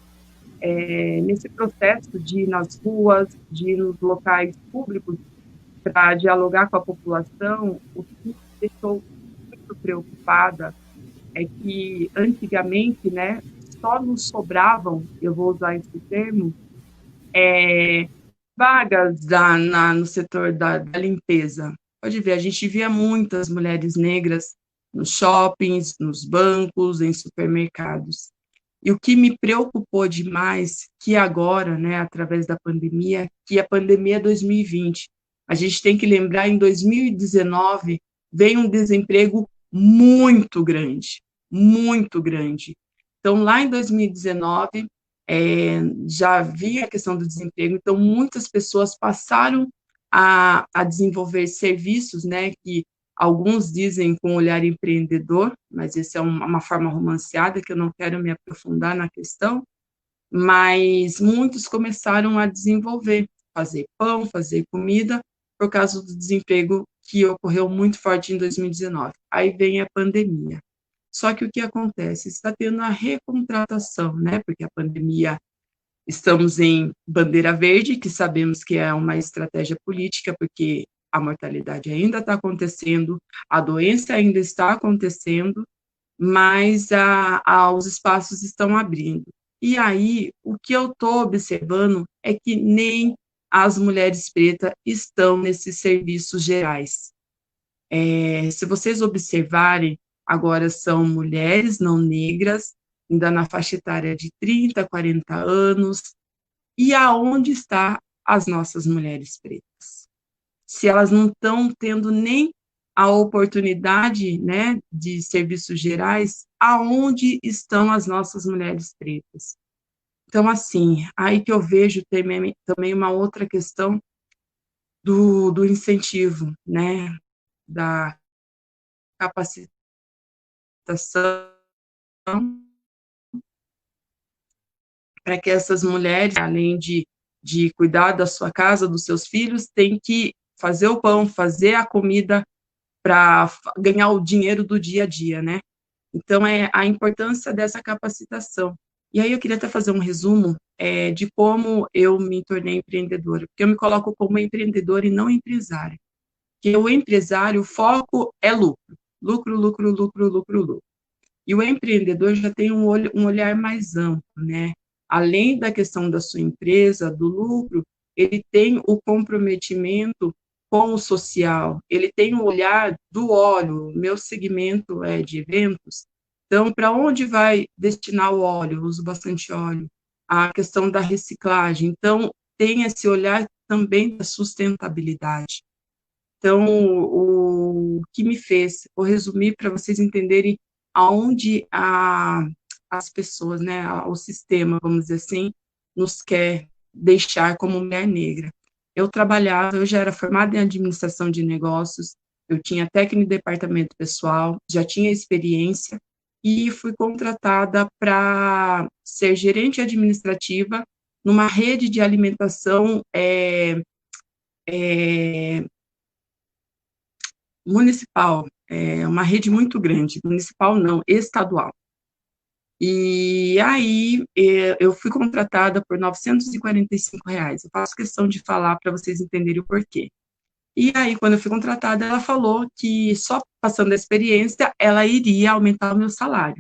nesse processo de ir nas ruas, de ir nos locais públicos, para dialogar com a população, o que me deixou muito preocupada é que, antigamente, né, só nos sobravam, eu vou usar esse termo, vagas no setor da limpeza. Pode ver, a gente via muitas mulheres negras nos shoppings, nos bancos, em supermercados. E o que me preocupou demais, que agora, né, através da pandemia, que a pandemia é 2020, a gente tem que lembrar, em 2019, veio um desemprego muito grande, muito grande. Então, lá em 2019, já havia a questão do desemprego, então muitas pessoas passaram a desenvolver serviços, né, que alguns dizem com olhar empreendedor, mas essa é uma forma romanceada que eu não quero me aprofundar na questão, mas muitos começaram a desenvolver, fazer pão, fazer comida, por causa do desemprego que ocorreu muito forte em 2019. Aí vem a pandemia. Só que o que acontece? Está tendo a recontratação, né? Porque a pandemia, estamos em bandeira verde, que sabemos que é uma estratégia política, porque a mortalidade ainda está acontecendo, a doença ainda está acontecendo, mas os espaços estão abrindo. E aí, o que eu estou observando é que nem as mulheres pretas estão nesses serviços gerais. Se vocês observarem, agora são mulheres não negras, ainda na faixa etária de 30, 40 anos, e aonde estão as nossas mulheres pretas? Se elas não estão tendo nem a oportunidade, né, de serviços gerais, aonde estão as nossas mulheres pretas? Então, assim, aí que eu vejo também uma outra questão do incentivo, né, da capacitação para que essas mulheres, além de cuidar da sua casa, dos seus filhos, têm que fazer o pão, fazer a comida para ganhar o dinheiro do dia a dia, né? Então, é a importância dessa capacitação. E aí eu queria até fazer um resumo de como eu me tornei empreendedora, porque eu me coloco como empreendedora e não empresária. Porque o empresário, o foco é lucro. Lucro, lucro, lucro, lucro, lucro. E o empreendedor já tem um olhar mais amplo, né? Além da questão da sua empresa, do lucro, ele tem o comprometimento com o social, ele tem o olhar do óleo, meu segmento é de eventos, então, para onde vai destinar o óleo? Eu uso bastante óleo. A questão da reciclagem, então, tem esse olhar também da sustentabilidade. Então, o que me fez, vou resumir para vocês entenderem aonde as pessoas, né, o sistema, vamos dizer assim, nos quer deixar como mulher negra. Eu já era formada em administração de negócios, eu tinha técnico de departamento pessoal, já tinha experiência e fui contratada para ser gerente administrativa numa rede de alimentação municipal, uma rede muito grande, municipal não, estadual. E aí eu fui contratada por R$ 945. Eu faço questão de falar para vocês entenderem o porquê. E aí, quando eu fui contratada, ela falou que só passando a experiência, ela iria aumentar o meu salário.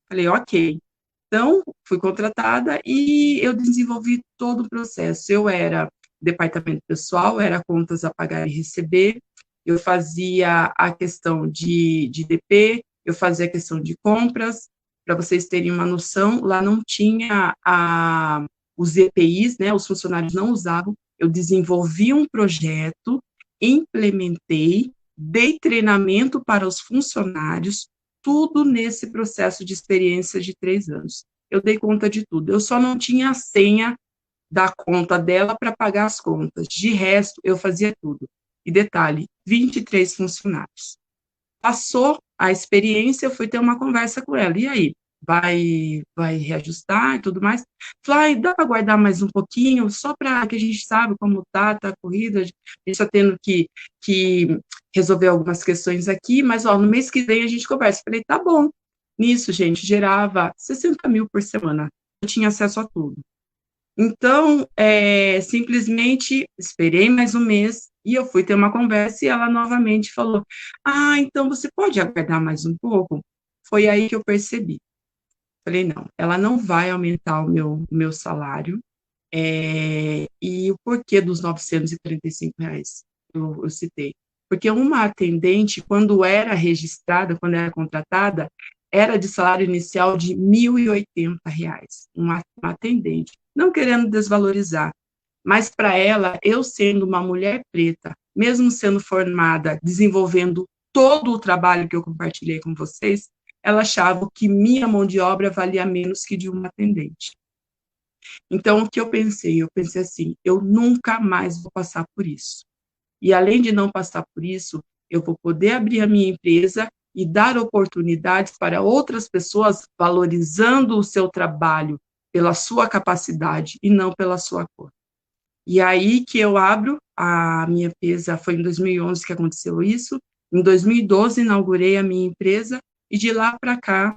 Falei, ok. Então, fui contratada e eu desenvolvi todo o processo. Eu era departamento pessoal, era contas a pagar e receber, eu fazia a questão de DP, eu fazia a questão de compras. Para vocês terem uma noção, lá não tinha os EPIs, né, os funcionários não usavam, eu desenvolvi um projeto, implementei, dei treinamento para os funcionários, tudo nesse processo de experiência de 3 anos. Eu dei conta de tudo, eu só não tinha a senha da conta dela para pagar as contas, de resto, eu fazia tudo. E detalhe, 23 funcionários. Passou a experiência, eu fui ter uma conversa com ela, e aí? Vai reajustar e tudo mais? Falei, dá para guardar mais um pouquinho, só para que a gente sabe como tá a corrida, a gente está tendo que resolver algumas questões aqui, mas ó, no mês que vem a gente conversa. Falei, tá bom. Nisso, gente, gerava 60 mil por semana, eu tinha acesso a tudo. Então, simplesmente esperei mais um mês e eu fui ter uma conversa e ela novamente falou, então você pode aguardar mais um pouco? Foi aí que eu percebi. Falei, não, ela não vai aumentar o meu salário, e o porquê dos R$ 945 eu citei? Porque uma atendente, quando era registrada, quando era contratada, era de salário inicial de R$ 1.080, uma atendente. Não querendo desvalorizar, mas para ela, eu sendo uma mulher preta, mesmo sendo formada, desenvolvendo todo o trabalho que eu compartilhei com vocês, ela achava que minha mão de obra valia menos que de uma atendente. Então, o que eu pensei? Eu pensei assim, eu nunca mais vou passar por isso. E além de não passar por isso, eu vou poder abrir a minha empresa e dar oportunidades para outras pessoas, valorizando o seu trabalho pela sua capacidade e não pela sua cor. E aí que eu abro a minha empresa, foi em 2011 que aconteceu isso. Em 2012 inaugurei a minha empresa e de lá para cá,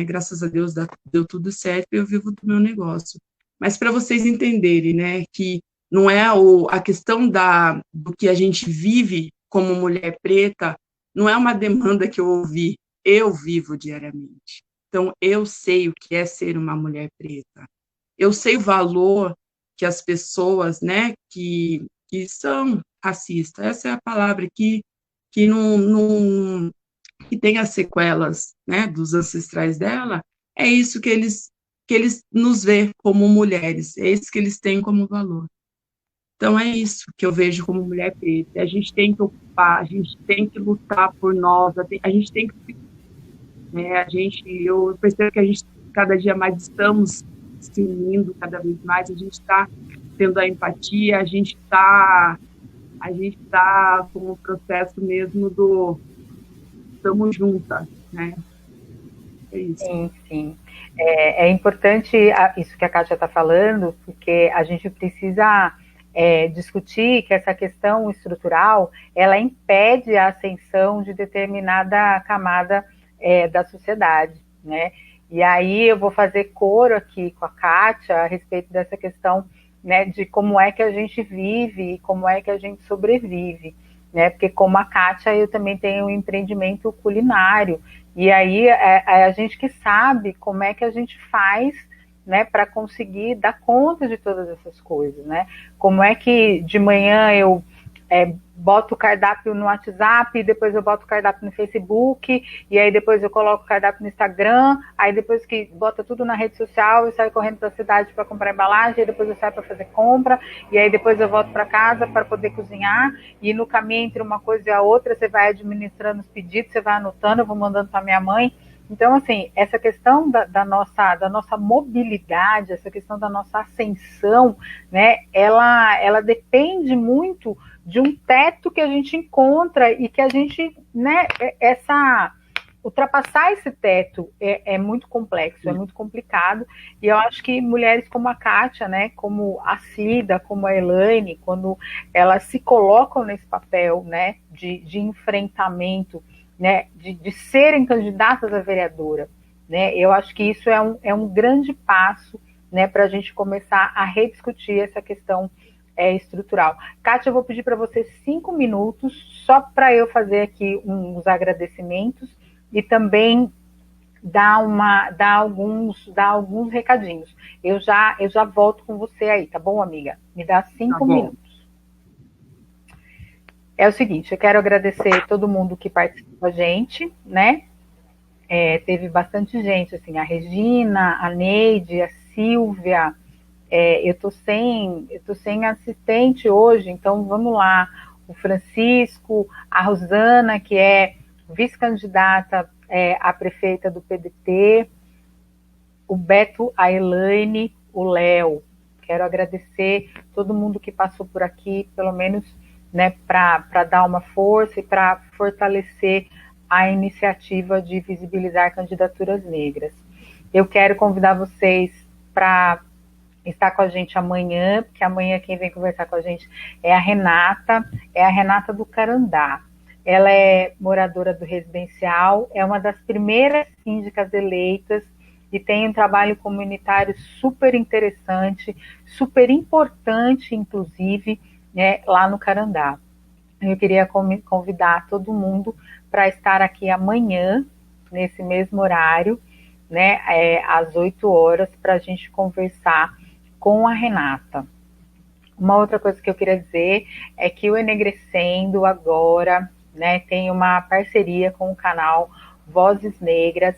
graças a Deus, deu tudo certo e eu vivo do meu negócio. Mas para vocês entenderem, né, que não é a questão do que a gente vive como mulher preta, não é uma demanda que eu ouvi, eu vivo diariamente. Então, eu sei o que é ser uma mulher preta. Eu sei o valor que as pessoas, né, que são racistas, essa é a palavra que não que tem as sequelas, né, dos ancestrais dela, é isso que eles nos vê como mulheres, é isso que eles têm como valor. Então é isso que eu vejo como mulher preta. A gente tem que ocupar, a gente tem que lutar por nós, a gente tem que, né, eu percebo que a gente cada dia mais estamos se unindo cada vez mais, a gente está tendo a empatia, a gente tá com o processo mesmo do estamos juntas, né? É isso. Sim, sim. É importante isso que a Kátia está falando, porque a gente precisa discutir que essa questão estrutural, ela impede a ascensão de determinada camada da sociedade, né? E aí eu vou fazer coro aqui com a Kátia a respeito dessa questão, né, de como é que a gente vive e como é que a gente sobrevive, né? Porque como a Kátia, eu também tenho um empreendimento culinário, e aí é a gente que sabe como é que a gente faz, né, para conseguir dar conta de todas essas coisas, né? Como é que de manhã eu boto o cardápio no WhatsApp, depois eu boto o cardápio no Facebook, e aí depois eu coloco o cardápio no Instagram, aí depois que bota tudo na rede social, eu saio correndo para a cidade para comprar embalagem, aí depois eu saio para fazer compra, e aí depois eu volto para casa para poder cozinhar, e no caminho entre uma coisa e a outra, você vai administrando os pedidos, você vai anotando, eu vou mandando para minha mãe. Então, assim, essa questão da nossa mobilidade, essa questão da nossa ascensão, né, ela depende muito de um teto que a gente encontra e que a gente, né, ultrapassar esse teto é muito complexo, é muito complicado, e eu acho que mulheres como a Kátia, né, como a Cida, como a Elaine, quando elas se colocam nesse papel, né, de enfrentamento, né, de serem candidatas a vereadora, né, eu acho que isso é um grande passo, né, para a gente começar a rediscutir essa questão estrutural. Kátia, eu vou pedir para você 5 minutos, só para eu fazer aqui uns agradecimentos e também dar alguns recadinhos. Eu já volto com você aí, tá bom, amiga? Me dá 5 minutos. É o seguinte, eu quero agradecer todo mundo que participou com a gente, né? Teve bastante gente, assim, a Regina, a Neide, a Silvia. Eu tô sem assistente hoje, então vamos lá. O Francisco, a Rosana, que é vice-candidata a prefeita do PDT, o Beto, a Elaine, o Léo. Quero agradecer todo mundo que passou por aqui, pelo menos, né, para dar uma força e para fortalecer a iniciativa de visibilizar candidaturas negras. Eu quero convidar vocês para estar com a gente amanhã, porque amanhã quem vem conversar com a gente é a Renata do Carandá. Ela é moradora do residencial, é uma das primeiras síndicas eleitas e tem um trabalho comunitário super interessante, super importante, inclusive, né, lá no Carandá. Eu queria convidar todo mundo para estar aqui amanhã, nesse mesmo horário, né, às 8 horas, para a gente conversar com a Renata. Uma outra coisa que eu queria dizer é que o Enegrecendo agora, né, tem uma parceria com o canal Vozes Negras,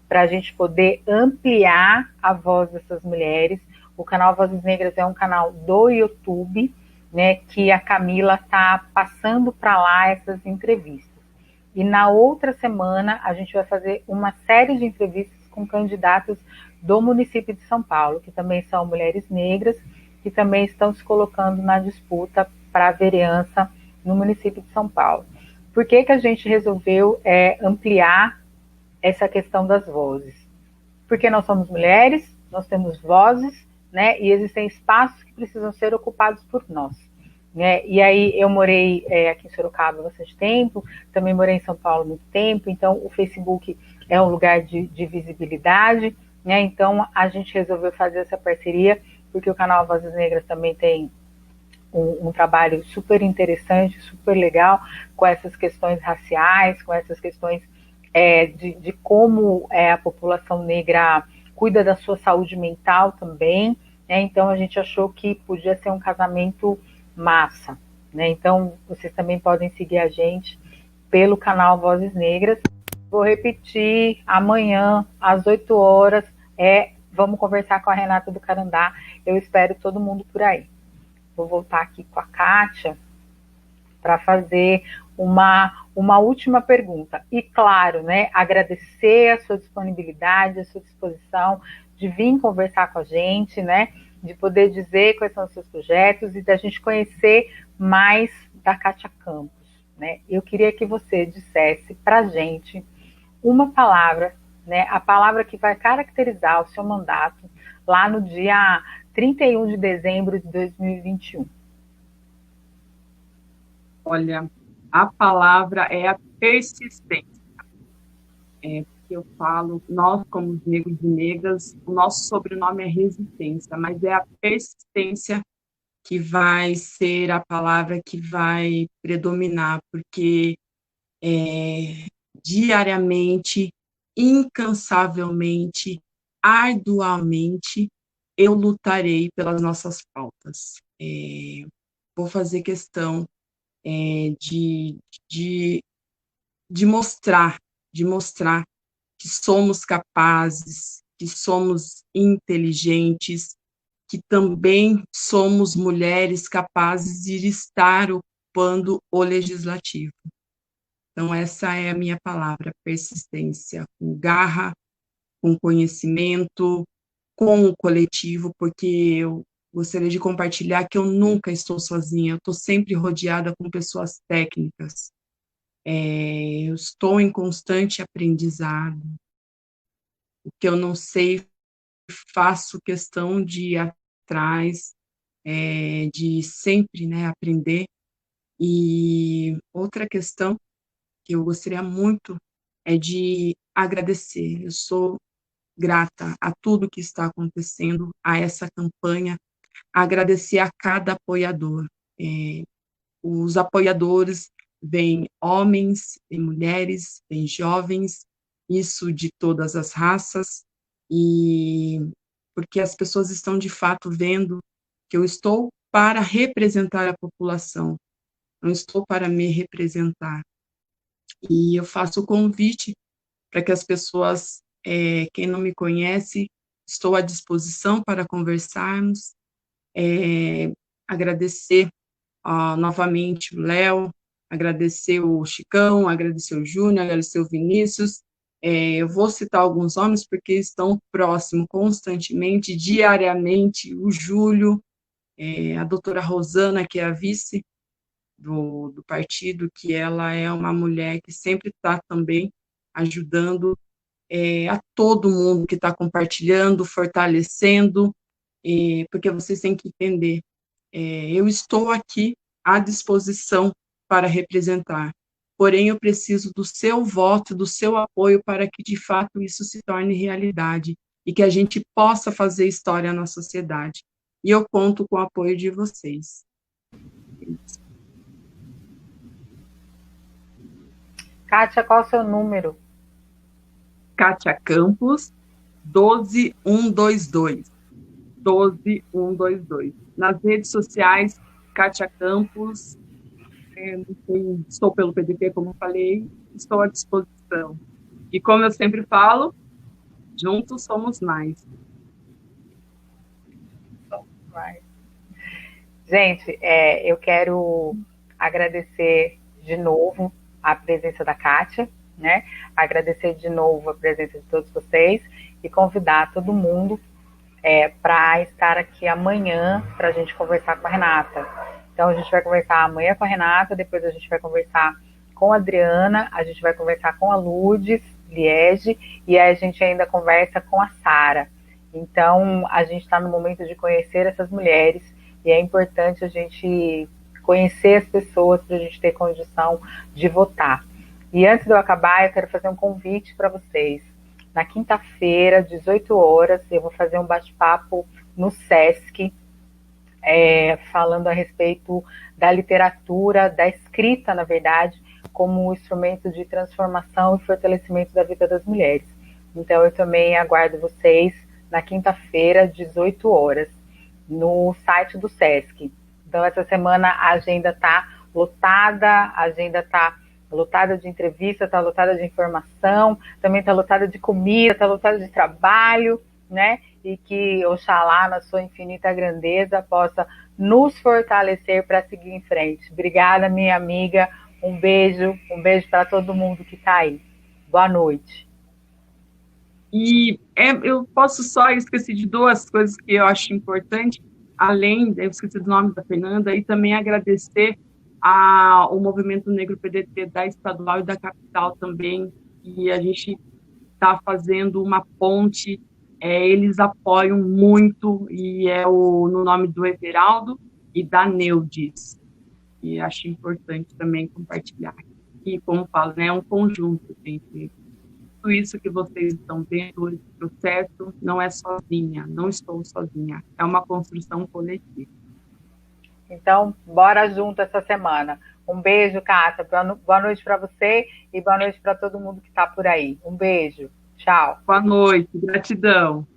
para a gente poder ampliar a voz dessas mulheres. O canal Vozes Negras é um canal do YouTube, né, que a Camila está passando para lá essas entrevistas. E na outra semana a gente vai fazer uma série de entrevistas com candidatas do município de São Paulo, que também são mulheres negras, que também estão se colocando na disputa para a vereança no município de São Paulo. Por que a gente resolveu ampliar essa questão das vozes? Porque nós somos mulheres, nós temos vozes, né, e existem espaços que precisam ser ocupados por nós. Né? E aí eu morei aqui em Sorocaba há bastante tempo, também morei em São Paulo há muito tempo, então o Facebook é um lugar de visibilidade, né? Então a gente resolveu fazer essa parceria, porque o canal Vozes Negras também tem um trabalho super interessante, super legal, com essas questões raciais, com essas questões de como a população negra cuida da sua saúde mental também, né? Então a gente achou que podia ser um casamento massa, né? Então vocês também podem seguir a gente pelo canal Vozes Negras. Vou repetir, amanhã às 8 horas vamos conversar com a Renata do Carandá. Eu espero todo mundo por aí. Vou voltar aqui com a Kátia para fazer uma última pergunta. E claro, né, agradecer a sua disponibilidade, a sua disposição de vir conversar com a gente, né, de poder dizer quais são os seus projetos e da gente conhecer mais da Kátia Campos. Né? Eu queria que você dissesse para a gente uma palavra, né, a palavra que vai caracterizar o seu mandato lá no dia 31 de dezembro de 2021. Olha, a palavra é a persistência. Que eu falo, nós como negros e negras, o nosso sobrenome é resistência, mas é a persistência que vai ser a palavra que vai predominar, porque diariamente, incansavelmente, arduamente, eu lutarei pelas nossas pautas. Vou fazer questão de mostrar que somos capazes, que somos inteligentes, que também somos mulheres capazes de estar ocupando o legislativo. Então, essa é a minha palavra, persistência, com garra, com conhecimento, com o coletivo, porque eu gostaria de compartilhar que eu nunca estou sozinha, eu estou sempre rodeada com pessoas técnicas. Eu estou em constante aprendizado. O que eu não sei, faço questão de ir atrás, de sempre, né, aprender. E outra questão que eu gostaria muito é de agradecer. Eu sou grata a tudo que está acontecendo, a essa campanha, agradecer a cada apoiador. Os apoiadores vêm homens, vêm mulheres, vêm jovens, isso de todas as raças, e porque as pessoas estão de fato vendo que eu estou para representar a população, não estou para me representar. E eu faço o convite para que as pessoas, quem não me conhece, estou à disposição para conversarmos, agradecer novamente o Léo, agradecer o Chicão, agradecer o Júnior, agradecer o Vinícius. Eu vou citar alguns nomes porque estão próximos constantemente, diariamente, o Júlio, a doutora Rosana, que é a vice do partido, que ela é uma mulher que sempre está também ajudando a todo mundo que está compartilhando, fortalecendo, porque vocês têm que entender, eu estou aqui à disposição para representar, porém eu preciso do seu voto, do seu apoio para que de fato isso se torne realidade e que a gente possa fazer história na sociedade. E eu conto com o apoio de vocês. Kátia, qual é o seu número? Kátia Campos, 12122. 12122. Nas redes sociais, Kátia Campos, estou pelo PDT, como falei, estou à disposição. E como eu sempre falo, juntos somos mais. Gente, eu quero agradecer de novo a presença da Kátia, né? Agradecer de novo a presença de todos vocês e convidar todo mundo para estar aqui amanhã para a gente conversar com a Renata. Então, a gente vai conversar amanhã com a Renata, depois a gente vai conversar com a Adriana, a gente vai conversar com a Lourdes Liege, e aí a gente ainda conversa com a Sara. Então, a gente está no momento de conhecer essas mulheres, e é importante a gente conhecer as pessoas para a gente ter condição de votar. E antes de eu acabar, eu quero fazer um convite para vocês. Na quinta-feira, 18 horas, eu vou fazer um bate-papo no SESC, falando a respeito da literatura, da escrita, na verdade, como um instrumento de transformação e fortalecimento da vida das mulheres. Então, eu também aguardo vocês na quinta-feira, 18 horas, no site do SESC. Então, essa semana a agenda está lotada, a agenda está lotada de entrevista, está lotada de informação, também está lotada de comida, está lotada de trabalho, né? E que Oxalá, na sua infinita grandeza, possa nos fortalecer para seguir em frente. Obrigada, minha amiga. Um beijo para todo mundo que está aí. Boa noite. E eu esqueci de duas coisas que eu acho importante, além, eu esqueci do nome da Fernanda, e também agradecer ao Movimento Negro PDT da Estadual e da Capital também, e a gente está fazendo uma ponte, eles apoiam muito, e no nome do Everaldo e da Neudes, e acho importante também compartilhar. E como falo, né, é um conjunto, gente. Tudo isso que vocês estão vendo, esse processo, não é sozinha, não estou sozinha, é uma construção coletiva. Então, bora junto essa semana. Um beijo, Cássia. Boa noite para você e boa noite para todo mundo que está por aí. Um beijo. Tchau. Boa noite. Gratidão.